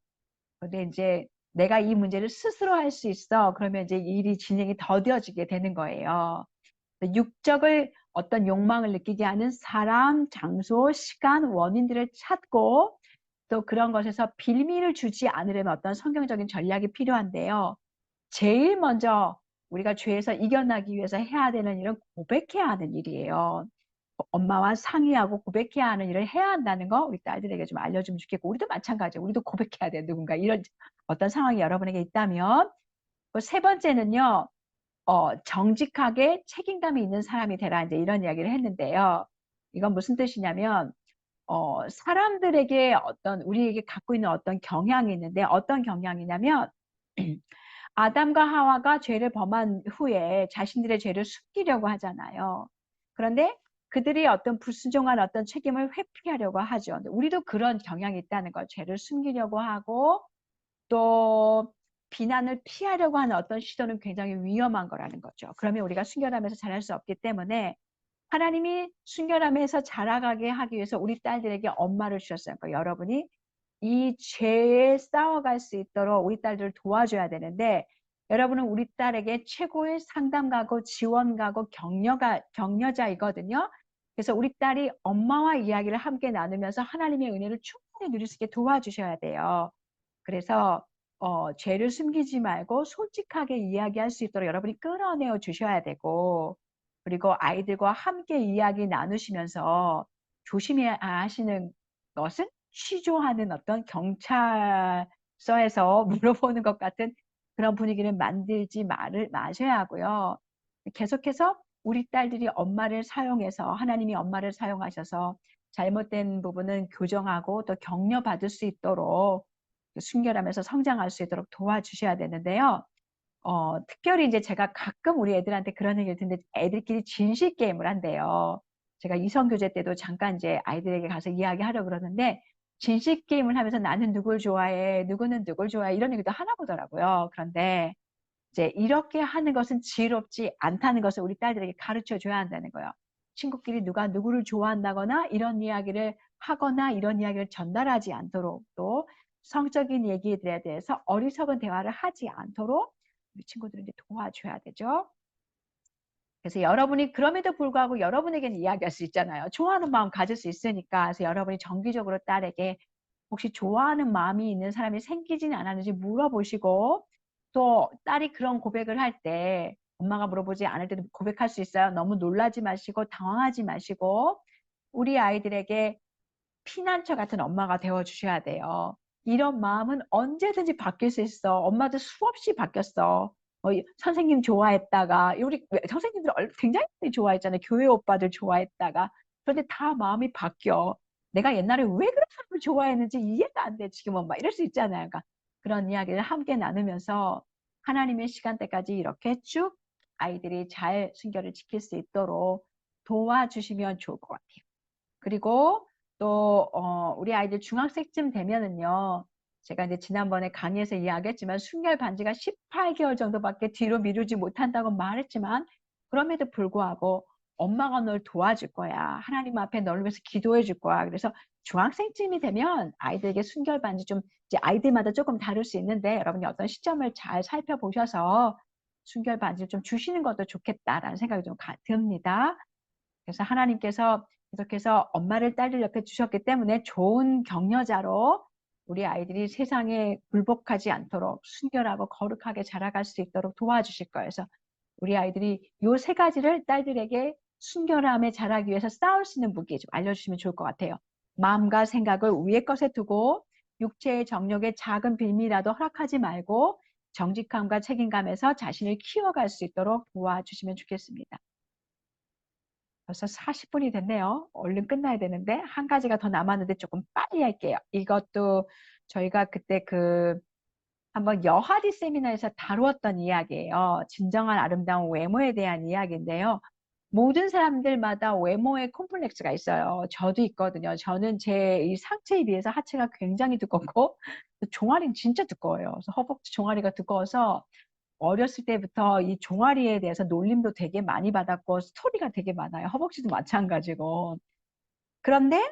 근데 이제 내가 이 문제를 스스로 할 수 있어. 그러면 이제 일이 진행이 더뎌지게 되는 거예요. 육적을 어떤 욕망을 느끼게 하는 사람, 장소, 시간, 원인들을 찾고 또 그런 것에서 빌미를 주지 않으려면 어떤 성경적인 전략이 필요한데요. 제일 먼저 우리가 죄에서 이겨나기 위해서 해야 되는 일은 고백해야 하는 일이에요. 엄마와 상의하고 고백해야 하는 일을 해야 한다는 거 우리 딸들에게 좀 알려주면 좋겠고 우리도 마찬가지예요. 우리도 고백해야 돼. 누군가 이런 어떤 상황이 여러분에게 있다면 세 번째는요. 정직하게 책임감이 있는 사람이 되라 이제 이런 이야기를 했는데요. 이건 무슨 뜻이냐면 사람들에게 어떤 우리에게 갖고 있는 어떤 경향이 있는데 어떤 경향이냐면 아담과 하와가 죄를 범한 후에 자신들의 죄를 숨기려고 하잖아요. 그런데 그들이 어떤 불순종한 어떤 책임을 회피하려고 하죠. 우리도 그런 경향이 있다는 거. 죄를 숨기려고 하고 또 비난을 피하려고 하는 어떤 시도는 굉장히 위험한 거라는 거죠. 그러면 우리가 순결함에서 자랄 수 없기 때문에 하나님이 순결함에서 자라가게 하기 위해서 우리 딸들에게 엄마를 주셨어요. 그러니까 여러분이 이 죄에 싸워갈 수 있도록 우리 딸들을 도와줘야 되는데 여러분은 우리 딸에게 최고의 상담가고 지원가고 격려자이거든요. 그래서 우리 딸이 엄마와 이야기를 함께 나누면서 하나님의 은혜를 충분히 누릴 수 있게 도와주셔야 돼요. 그래서 죄를 숨기지 말고 솔직하게 이야기할 수 있도록 여러분이 끌어내어 주셔야 되고 그리고 아이들과 함께 이야기 나누시면서 조심해야 하시는 것은 취조하는 어떤 경찰서에서 물어보는 것 같은 그런 분위기를 만들지 마셔야 하고요. 계속해서 우리 딸들이 엄마를 사용해서 하나님이 엄마를 사용하셔서 잘못된 부분은 교정하고 또 격려받을 수 있도록 순결하면서 성장할 수 있도록 도와주셔야 되는데요. 특별히 이제 제가 가끔 우리 애들한테 그런 얘기를 듣는데 애들끼리 진실 게임을 한대요. 제가 이성교제 때도 잠깐 이제 아이들에게 가서 이야기하려고 그러는데 진실 게임을 하면서 나는 누굴 좋아해, 누구는 누굴 좋아해 이런 얘기도 하나 보더라고요. 그런데 이제 이렇게 하는 것은 지혜롭지 않다는 것을 우리 딸들에게 가르쳐 줘야 한다는 거예요. 친구끼리 누가 누구를 좋아한다거나 이런 이야기를 하거나 이런 이야기를 전달하지 않도록 또 성적인 얘기들에 대해서 어리석은 대화를 하지 않도록 우리 친구들이 이제 도와줘야 되죠. 그래서 여러분이 그럼에도 불구하고 여러분에게는 이야기할 수 있잖아요. 좋아하는 마음 가질 수 있으니까. 그래서 여러분이 정기적으로 딸에게 혹시 좋아하는 마음이 있는 사람이 생기지는 않았는지 물어보시고 또 딸이 그런 고백을 할 때 엄마가 물어보지 않을 때도 고백할 수 있어요. 너무 놀라지 마시고 당황하지 마시고 우리 아이들에게 피난처 같은 엄마가 되어 주셔야 돼요. 이런 마음은 언제든지 바뀔 수 있어. 엄마도 수없이 바뀌었어. 선생님 좋아했다가 우리 선생님들 굉장히 좋아했잖아요. 교회 오빠들 좋아했다가 그런데 다 마음이 바뀌어. 내가 옛날에 왜 그런 사람을 좋아했는지 이해가 안 돼. 지금은 막 이럴 수 있잖아요. 그러니까 그런 이야기를 함께 나누면서 하나님의 시간대까지 이렇게 쭉 아이들이 잘 순결을 지킬 수 있도록 도와주시면 좋을 것 같아요. 그리고 또 우리 아이들 중학생쯤 되면은요. 제가 이제 지난번에 강의에서 이야기했지만 순결 반지가 18개월 정도밖에 뒤로 미루지 못한다고 말했지만 그럼에도 불구하고 엄마가 널 도와줄 거야. 하나님 앞에 널 위해서 기도해 줄 거야. 그래서 중학생쯤이 되면 아이들에게 순결 반지 좀 이제 아이들마다 조금 다를 수 있는데 여러분이 어떤 시점을 잘 살펴보셔서 순결 반지를 좀 주시는 것도 좋겠다라는 생각이 좀 듭니다. 그래서 하나님께서 계속해서 엄마를 딸들 옆에 주셨기 때문에 좋은 격려자로 우리 아이들이 세상에 굴복하지 않도록 순결하고 거룩하게 자라갈 수 있도록 도와주실 거예요. 그래서 우리 아이들이 요 세 가지를 딸들에게 순결함에 자라기 위해서 싸울 수 있는 무기 좀 알려주시면 좋을 것 같아요. 마음과 생각을 위의 것에 두고 육체의 정욕의 작은 빌미라도 허락하지 말고 정직함과 책임감에서 자신을 키워갈 수 있도록 도와주시면 좋겠습니다. 벌써 40분이 됐네요. 얼른 끝나야 되는데 한 가지가 더 남았는데 조금 빨리 할게요. 이것도 저희가 그때 한번 여하디 세미나에서 다루었던 이야기예요. 진정한 아름다운 외모에 대한 이야기인데요. 모든 사람들마다 외모에 콤플렉스가 있어요. 저도 있거든요. 저는 제 이 상체에 비해서 하체가 굉장히 두껍고 종아리는 진짜 두꺼워요. 그래서 허벅지 종아리가 두꺼워서 어렸을 때부터 이 종아리에 대해서 놀림도 되게 많이 받았고 스토리가 되게 많아요. 허벅지도 마찬가지고. 그런데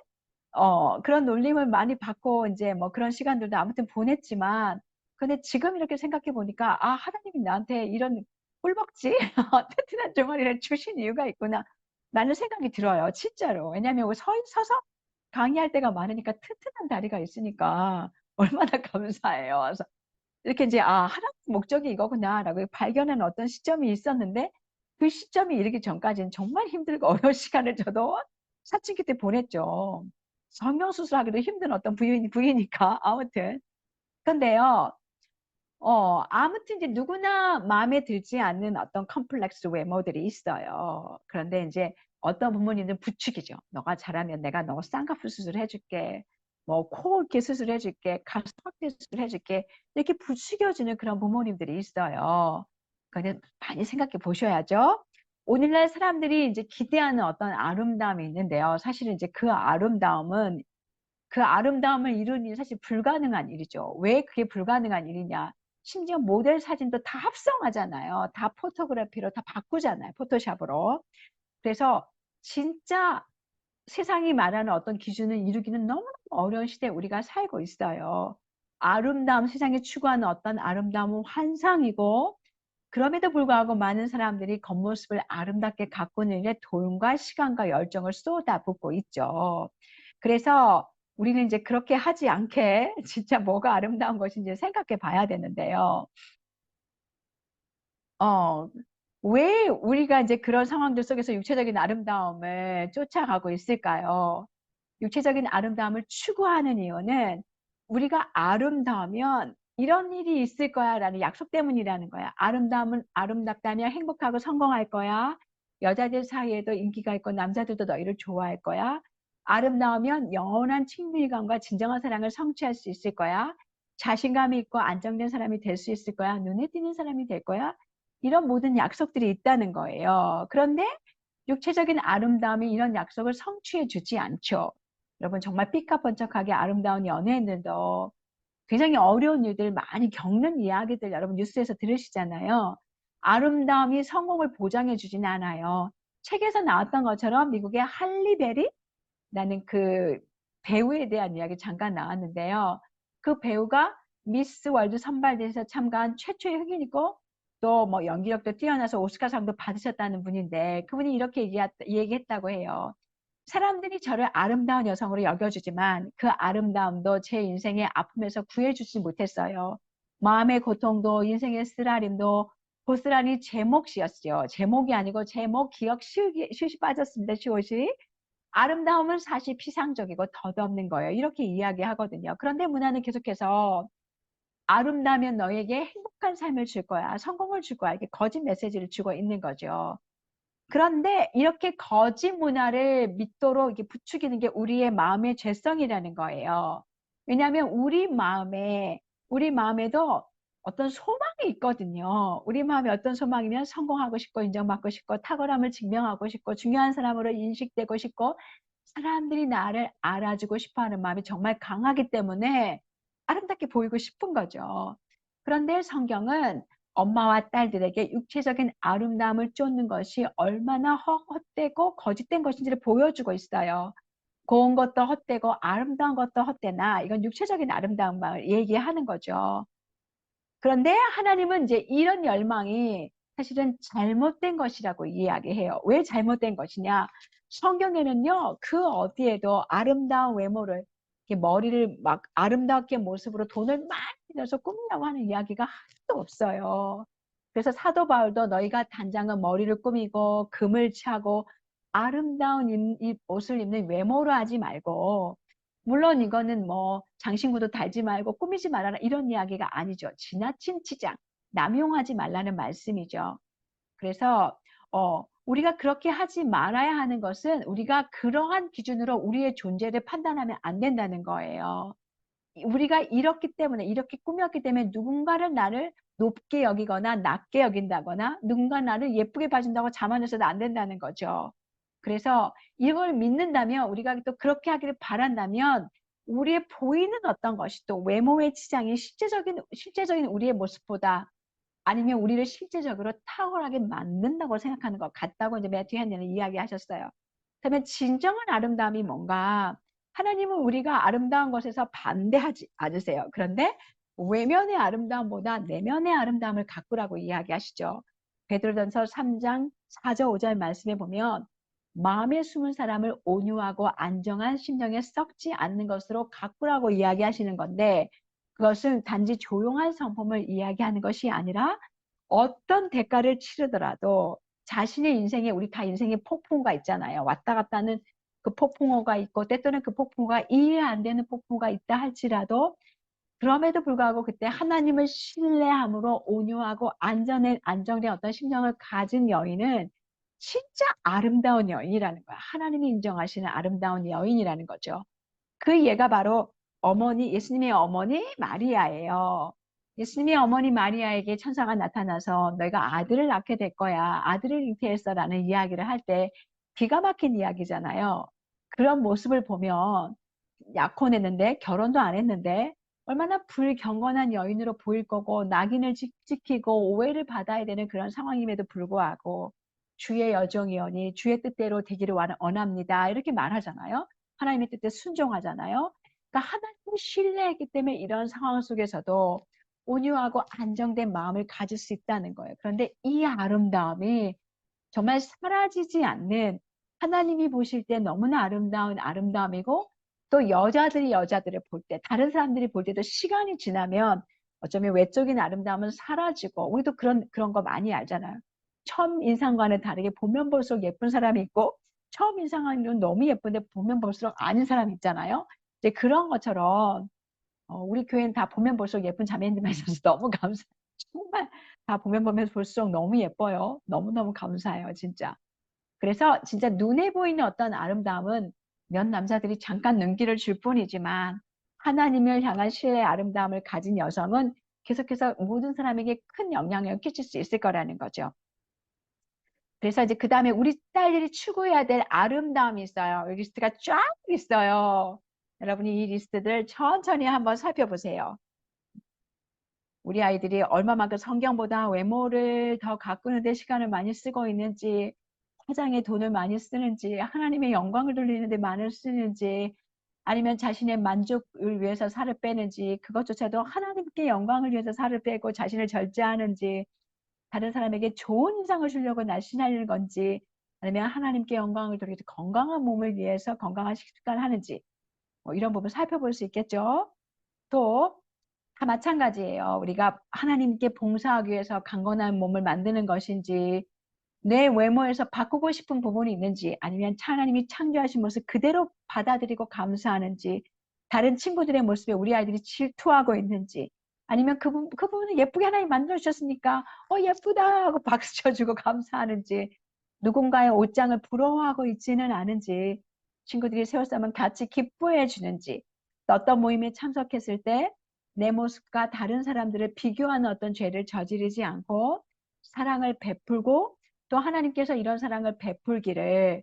그런 놀림을 많이 받고 이제 뭐 그런 시간들도 아무튼 보냈지만, 근데 지금 이렇게 생각해 보니까, 아, 하나님이 나한테 이런 꿀벅지, 튼튼한 종아리를 주신 이유가 있구나. 라는 생각이 들어요. 진짜로. 왜냐면 서서 강의할 때가 많으니까 튼튼한 다리가 있으니까 얼마나 감사해요. 그래서 이렇게 이제, 아, 하나님 목적이 이거구나라고 발견하는 어떤 시점이 있었는데, 그 시점이 이르기 전까지는 정말 힘들고 어려운 시간을 저도 사춘기 때 보냈죠. 성형수술하기도 힘든 어떤 부위니까. 아무튼. 근데요, 아무튼 이제 누구나 마음에 들지 않는 어떤 컴플렉스 외모들이 있어요. 그런데 이제 어떤 부모님들은 부추기죠. 너가 잘하면 내가 너 쌍꺼풀 수술해줄게. 뭐 코 이렇게 수술해줄게. 가슴 확대 수술해줄게. 이렇게 부추겨주는 그런 부모님들이 있어요. 그런데 많이 생각해 보셔야죠. 오늘날 사람들이 이제 기대하는 어떤 아름다움이 있는데요. 사실은 이제 그 아름다움을 이루는 일이 사실 불가능한 일이죠. 왜 그게 불가능한 일이냐? 심지어 모델 사진도 다 합성하잖아요. 다 포토그래피로 다 바꾸잖아요. 포토샵으로. 그래서 진짜 세상이 말하는 어떤 기준을 이루기는 너무너무 어려운 시대에 우리가 살고 있어요. 아름다움, 세상이 추구하는 어떤 아름다움은 환상이고, 그럼에도 불구하고 많은 사람들이 겉모습을 아름답게 가꾸는 일에 돈과 시간과 열정을 쏟아붓고 있죠. 그래서 우리는 이제 그렇게 하지 않게 진짜 뭐가 아름다운 것인지 생각해 봐야 되는데요. 어, 왜 우리가 이제 그런 상황들 속에서 육체적인 아름다움을 쫓아가고 있을까요? 육체적인 아름다움을 추구하는 이유는 우리가 아름다우면 이런 일이 있을 거야 라는 약속 때문이라는 거야. 아름다움은 아름답다면 행복하고 성공할 거야. 여자들 사이에도 인기가 있고 남자들도 너희를 좋아할 거야. 아름다우면 영원한 친밀감과 진정한 사랑을 성취할 수 있을 거야. 자신감이 있고 안정된 사람이 될 수 있을 거야. 눈에 띄는 사람이 될 거야. 이런 모든 약속들이 있다는 거예요. 그런데 육체적인 아름다움이 이런 약속을 성취해 주지 않죠. 여러분 정말 삐까번쩍하게 아름다운 연예인들도 굉장히 어려운 일들 많이 겪는 이야기들 여러분 뉴스에서 들으시잖아요. 아름다움이 성공을 보장해 주진 않아요. 책에서 나왔던 것처럼 미국의 할리베리 라는 그 배우에 대한 이야기 잠깐 나왔는데요. 그 배우가 미스 월드 선발대회에서 참가한 최초의 흑인이고 또 뭐 연기력도 뛰어나서 오스카상도 받으셨다는 분인데 그분이 이렇게 얘기했다고 해요. 사람들이 저를 아름다운 여성으로 여겨주지만 그 아름다움도 제 인생의 아픔에서 구해주지 못했어요. 마음의 고통도 인생의 쓰라림도 고스란히 제 몫이었죠. 제 몫이 아니고 제 몫 기억 쉬이 빠졌습니다. 쉬옷이. 아름다움은 사실 피상적이고 덧없는 거예요. 이렇게 이야기하거든요. 그런데 문화는 계속해서 아름다우면 너에게 행복한 삶을 줄 거야. 성공을 줄 거야. 이렇게 거짓 메시지를 주고 있는 거죠. 그런데 이렇게 거짓 문화를 믿도록 이렇게 부추기는 게 우리의 마음의 죄성이라는 거예요. 왜냐하면 우리 마음에도 어떤 소망이 있거든요. 우리 마음에 어떤 소망이면 성공하고 싶고 인정받고 싶고 탁월함을 증명하고 싶고 중요한 사람으로 인식되고 싶고 사람들이 나를 알아주고 싶어 하는 마음이 정말 강하기 때문에 아름답게 보이고 싶은 거죠. 그런데 성경은 엄마와 딸들에게 육체적인 아름다움을 쫓는 것이 얼마나 헛되고 거짓된 것인지를 보여주고 있어요. 고운 것도 헛되고 아름다운 것도 헛되나 이건 육체적인 아름다움을 얘기하는 거죠. 그런데 하나님은 이제 이런 열망이 사실은 잘못된 것이라고 이야기해요. 왜 잘못된 것이냐? 성경에는요, 그 어디에도 아름다운 외모를, 이렇게 머리를 막 아름답게 모습으로 돈을 많이 들여서 꾸미라고 하는 이야기가 하나도 없어요. 그래서 사도 바울도 너희가 단장은 머리를 꾸미고 금을 차고 아름다운 옷을 입는 외모로 하지 말고 물론 이거는 뭐 장신구도 달지 말고 꾸미지 말아라 이런 이야기가 아니죠. 지나친 치장, 남용하지 말라는 말씀이죠. 그래서 우리가 그렇게 하지 말아야 하는 것은 우리가 그러한 기준으로 우리의 존재를 판단하면 안 된다는 거예요. 우리가 이렇기 때문에 이렇게 꾸몄기 때문에 누군가를 나를 높게 여기거나 낮게 여긴다거나 누군가 나를 예쁘게 봐준다고 자만해서도 안 된다는 거죠. 그래서 이걸 믿는다면 우리가 또 그렇게 하기를 바란다면 우리의 보이는 어떤 것이 또 외모의 치장이 실제적인 우리의 모습보다 아니면 우리를 실제적으로 탁월하게 만든다고 생각하는 것 같다고 이제 매튜 헨리는 이야기하셨어요. 그러면 진정한 아름다움이 뭔가 하나님은 우리가 아름다운 것에서 반대하지 않으세요. 그런데 외면의 아름다움보다 내면의 아름다움을 가꾸라고 이야기하시죠. 베드로전서 3장 4절 5절 말씀에 보면 마음에 숨은 사람을 온유하고 안정한 심령에 썩지 않는 것으로 가꾸라고 이야기하시는 건데, 그것은 단지 조용한 성품을 이야기하는 것이 아니라 어떤 대가를 치르더라도 자신의 인생에, 우리 다 인생에 폭풍우가 있잖아요. 왔다 갔다 하는 그 폭풍우가 있고 때때로는 그 폭풍우가 이해 안 되는 폭풍우가 있다 할지라도 그럼에도 불구하고 그때 하나님을 신뢰함으로 온유하고 안정된 어떤 심령을 가진 여인은 진짜 아름다운 여인이라는 거야. 하나님이 인정하시는 아름다운 여인이라는 거죠. 그 얘가 바로 예수님의 어머니 마리아예요. 예수님의 어머니 마리아에게 천사가 나타나서 너희가 아들을 낳게 될 거야. 아들을 잉태했어라는 이야기를 할 때 기가 막힌 이야기잖아요. 그런 모습을 보면 약혼했는데 결혼도 안 했는데 얼마나 불경건한 여인으로 보일 거고 낙인을 찍히고 오해를 받아야 되는 그런 상황임에도 불구하고 주의 여종이오니 주의 뜻대로 되기를 원합니다. 이렇게 말하잖아요. 하나님의 뜻에 순종하잖아요. 그러니까 하나님을 신뢰했기 때문에 이런 상황 속에서도 온유하고 안정된 마음을 가질 수 있다는 거예요. 그런데 이 아름다움이 정말 사라지지 않는, 하나님이 보실 때 너무나 아름다운 아름다움이고, 또 여자들을 볼 때, 다른 사람들이 볼 때도 시간이 지나면 어쩌면 외적인 아름다움은 사라지고, 우리도 그런 거 많이 알잖아요. 처음 인상과는 다르게 보면 볼수록 예쁜 사람이 있고, 처음 인상은 너무 예쁜데 보면 볼수록 아닌 사람이 있잖아요. 이제 그런 것처럼 우리 교회는 다 보면 볼수록 예쁜 자매님들만 있어서 너무 감사해요. 정말 다 보면 볼수록 너무 예뻐요. 너무너무 감사해요, 진짜. 그래서 진짜 눈에 보이는 어떤 아름다움은 몇 남자들이 잠깐 눈길을 줄 뿐이지만 하나님을 향한 신뢰의 아름다움을 가진 여성은 계속해서 모든 사람에게 큰 영향을 끼칠 수 있을 거라는 거죠. 그래서 이제 그 다음에 우리 딸들이 추구해야 될 아름다움이 있어요. 리스트가 쫙 있어요. 여러분이 이 리스트들 천천히 한번 살펴보세요. 우리 아이들이 얼마만큼 성경보다 외모를 더 가꾸는 데 시간을 많이 쓰고 있는지, 화장에 돈을 많이 쓰는지, 하나님의 영광을 돌리는 데 많이 쓰는지, 아니면 자신의 만족을 위해서 살을 빼는지, 그것조차도 하나님께 영광을 위해서 살을 빼고 자신을 절제하는지, 다른 사람에게 좋은 인상을 주려고 날씬하는 건지, 아니면 하나님께 영광을 돌리기 건강한 몸을 위해서 건강한 식습관을 하는지, 이런 부분 살펴볼 수 있겠죠. 또 다 마찬가지예요. 우리가 하나님께 봉사하기 위해서 강건한 몸을 만드는 것인지, 내 외모에서 바꾸고 싶은 부분이 있는지, 아니면 하나님이 창조하신 모습 그대로 받아들이고 감사하는지, 다른 친구들의 모습에 우리 아이들이 질투하고 있는지, 아니면 그 부분을 예쁘게 하나님 만들어주셨으니까 예쁘다 하고 박수 쳐주고 감사하는지, 누군가의 옷장을 부러워하고 있지는 않은지, 친구들이 새 옷 사면 같이 기뻐해 주는지, 어떤 모임에 참석했을 때 내 모습과 다른 사람들을 비교하는 어떤 죄를 저지르지 않고 사랑을 베풀고, 또 하나님께서 이런 사랑을 베풀기를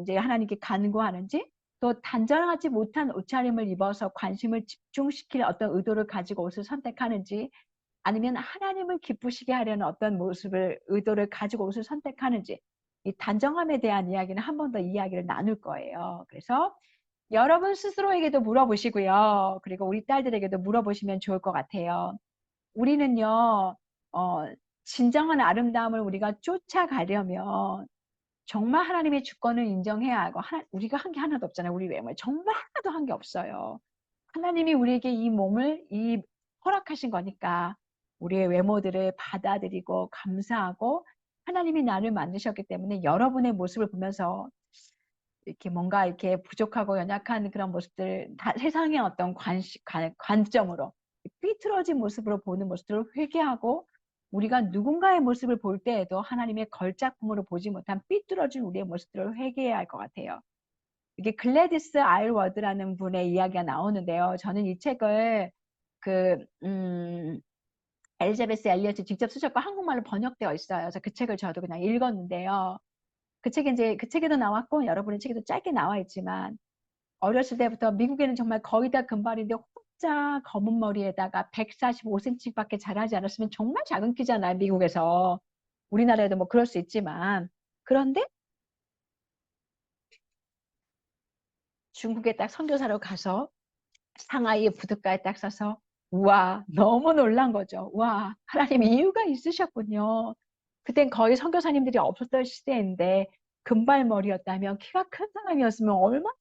이제 하나님께 간구하는지, 또 단정하지 못한 옷차림을 입어서 관심을 집중시킬 어떤 의도를 가지고 옷을 선택하는지, 아니면 하나님을 기쁘시게 하려는 어떤 의도를 가지고 옷을 선택하는지, 이 단정함에 대한 이야기는 한 번 더 이야기를 나눌 거예요. 그래서 여러분 스스로에게도 물어보시고요. 그리고 우리 딸들에게도 물어보시면 좋을 것 같아요. 우리는요, 진정한 아름다움을 우리가 쫓아가려면 정말 하나님의 주권을 인정해야 하고, 우리가 한 게 하나도 없잖아요. 우리 외모에 정말 하나도 한 게 없어요. 하나님이 우리에게 이 몸을 허락하신 거니까 우리의 외모들을 받아들이고 감사하고, 하나님이 나를 만드셨기 때문에 여러분의 모습을 보면서 이렇게 뭔가 이렇게 부족하고 연약한 그런 모습들, 세상의 어떤 관점으로 삐뚤어진 모습으로 보는 모습들을 회개하고, 우리가 누군가의 모습을 볼 때에도 하나님의 걸작품으로 보지 못한 삐뚤어진 우리의 모습들을 회개해야 할 것 같아요. 이게 글래디스 아일워드라는 분의 이야기가 나오는데요. 저는 이 책을 그 엘리자베스 엘리엇이 직접 쓰셨고 한국말로 번역되어 있어요. 그래서 그 책을 저도 그냥 읽었는데요. 그 책에도 나왔고 여러분의 책에도 짧게 나와 있지만, 어렸을 때부터 미국에는 정말 거의 다 금발인데 혼자 검은 머리에다가 145cm밖에 자라지 않았으면 정말 작은 키잖아요, 미국에서. 우리나라에도 뭐 그럴 수 있지만. 그런데 중국에 딱 선교사로 가서 상하이의 부둣가에 딱 서서 우와 너무 놀란 거죠. 와 하나님 이유가 있으셨군요. 그땐 거의 선교사님들이 없었던 시대인데 금발머리였다면 키가 큰 사람이었으면 얼마나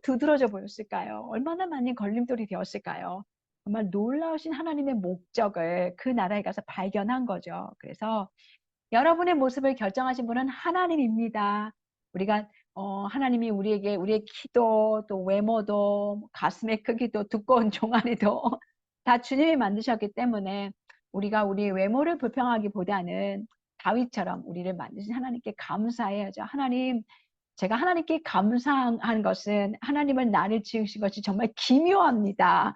두드러져 보였을까요? 얼마나 많은 걸림돌이 되었을까요? 정말 놀라우신 하나님의 목적을 그 나라에 가서 발견한 거죠. 그래서 여러분의 모습을 결정하신 분은 하나님입니다. 우리가 하나님이 우리에게 우리의 키도 또 외모도 가슴의 크기도 두꺼운 종아리도 다 주님이 만드셨기 때문에 우리가 우리 외모를 불평하기보다는 다윗처럼 우리를 만드신 하나님께 감사해야죠. 하나님, 제가 하나님께 감사한 것은 하나님을 나를 지으신 것이 정말 기묘합니다.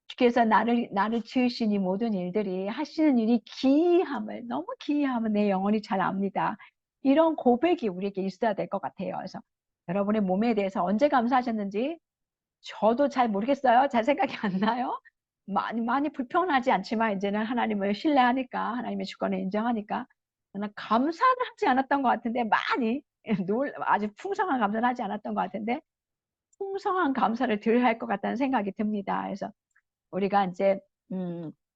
주께서 나를 지으신 이 모든 일들이 하시는 일이 기이함을 너무 기이함을 내 영혼이 잘 압니다. 이런 고백이 우리에게 있어야 될 것 같아요. 그래서 여러분의 몸에 대해서 언제 감사하셨는지 저도 잘 모르겠어요. 잘 생각이 안 나요. 많이 불편하지 않지만 이제는 하나님을 신뢰하니까 하나님의 주권을 인정하니까 저는 감사는 하지 않았던 것 같은데 많이 아주 풍성한 감사는 하지 않았던 것 같은데 풍성한 감사를 드려야 할 것 같다는 생각이 듭니다. 그래서 우리가 이제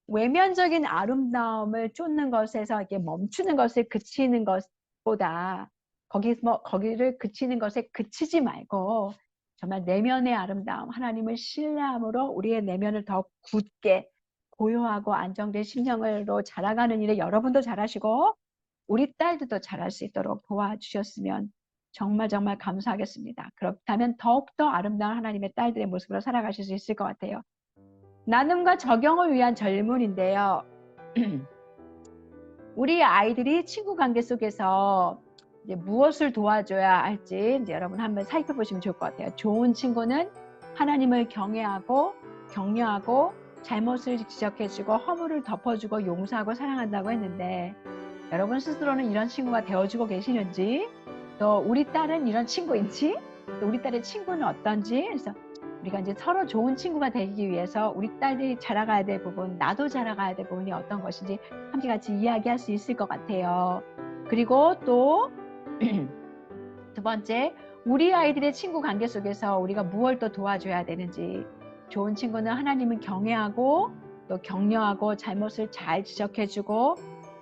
외면적인 아름다움을 쫓는 것에서 이렇게 멈추는 것을 그치는 것보다 거기를 그치는 것에 그치지 말고 정말 내면의 아름다움, 하나님을 신뢰함으로 우리의 내면을 더 굳게 고요하고 안정된 심령으로 자라가는 일에 여러분도 잘하시고 우리 딸들도 잘할 수 있도록 도와주셨으면 정말 감사하겠습니다. 그렇다면 더욱더 아름다운 하나님의 딸들의 모습으로 살아가실 수 있을 것 같아요. 나눔과 적용을 위한 질문인데요. 우리 아이들이 친구 관계 속에서 이제 무엇을 도와줘야 할지 이제 여러분 한번 살펴보시면 좋을 것 같아요. 좋은 친구는 하나님을 경외하고 격려하고 잘못을 지적해주고 허물을 덮어주고 용서하고 사랑한다고 했는데 여러분 스스로는 이런 친구가 되어주고 계시는지 또 우리 딸은 이런 친구인지 또 우리 딸의 친구는 어떤지 그래서 우리가 이제 서로 좋은 친구가 되기 위해서 우리 딸들이 자라가야 될 부분, 나도 자라가야 될 부분이 어떤 것인지 함께 같이 이야기할 수 있을 것 같아요. 그리고 또 두 번째, 우리 아이들의 친구 관계 속에서 우리가 무엇을 또 도와줘야 되는지 좋은 친구는 하나님을 경외하고 또 격려하고 잘못을 잘 지적해주고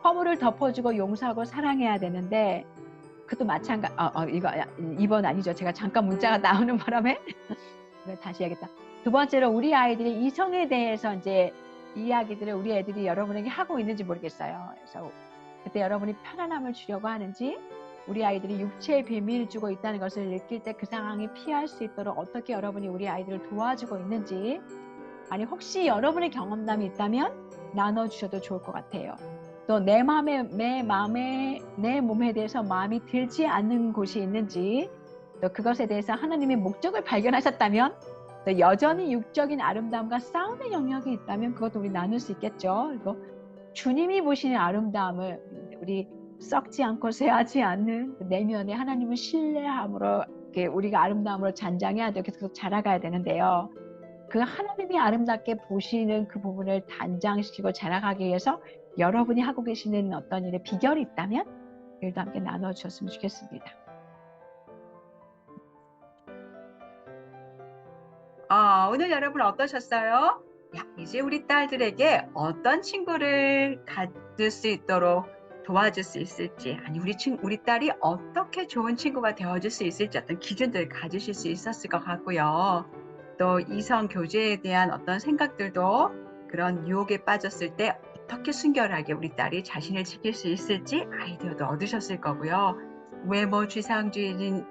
허물을 덮어주고 용서하고 사랑해야 되는데 그것도 마찬가지 이거 2번 아니죠. 제가 잠깐 문자가 나오는 바람에 다시 해야겠다. 두 번째로 우리 아이들이 이성에 대해서 이제 이야기들을 우리 애들이 여러분에게 하고 있는지 모르겠어요. 그래서 그때 여러분이 편안함을 주려고 하는지 우리 아이들이 육체의 비밀을 주고 있다는 것을 느낄 때 그 상황이 피할 수 있도록 어떻게 여러분이 우리 아이들을 도와주고 있는지 아니 혹시 여러분의 경험담이 있다면 나눠주셔도 좋을 것 같아요. 또 내 몸에 대해서 마음이 들지 않는 곳이 있는지 또 그것에 대해서 하나님의 목적을 발견하셨다면 또 여전히 육적인 아름다움과 싸움의 영역이 있다면 그것도 우리 나눌 수 있겠죠. 그리고 주님이 보시는 아름다움을 우리 썩지 않고 쇠하지 않는 내면에 하나님을 신뢰함으로 우리가 아름다움으로 잔장해야 되고 계속 자라가야 되는데요. 그 하나님이 아름답게 보시는 그 부분을 단장시키고 자라가기 위해서 여러분이 하고 계시는 어떤 일의 비결이 있다면 일도 함께 나눠주셨으면 좋겠습니다. 오늘 여러분 어떠셨어요? 야, 이제 우리 딸들에게 어떤 친구를 가질 수 있도록 도와줄 수 있을지, 아니 우리 딸이 어떻게 좋은 친구가 되어줄 수 있을지 어떤 기준들을 가지실 수 있었을 것 같고요. 또 이성 교제에 대한 어떤 생각들도 그런 유혹에 빠졌을 때 어떻게 순결하게 우리 딸이 자신을 지킬 수 있을지 아이디어도 얻으셨을 거고요. 외모 지상주의인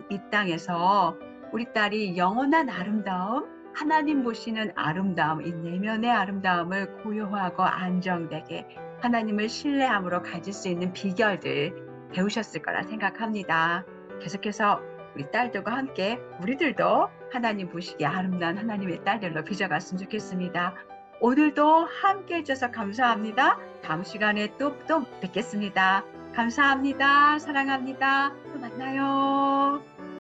이 땅에서 우리 딸이 영원한 아름다움, 하나님 보시는 아름다움, 이 내면의 아름다움을 고요하고 안정되게 하나님을 신뢰함으로 가질 수 있는 비결들 배우셨을 거라 생각합니다. 계속해서 우리 딸들과 함께 우리들도 하나님 보시기에 아름다운 하나님의 딸들로 빚어갔으면 좋겠습니다. 오늘도 함께 해주셔서 감사합니다. 다음 시간에 또 뵙겠습니다. 감사합니다. 사랑합니다. 또 만나요.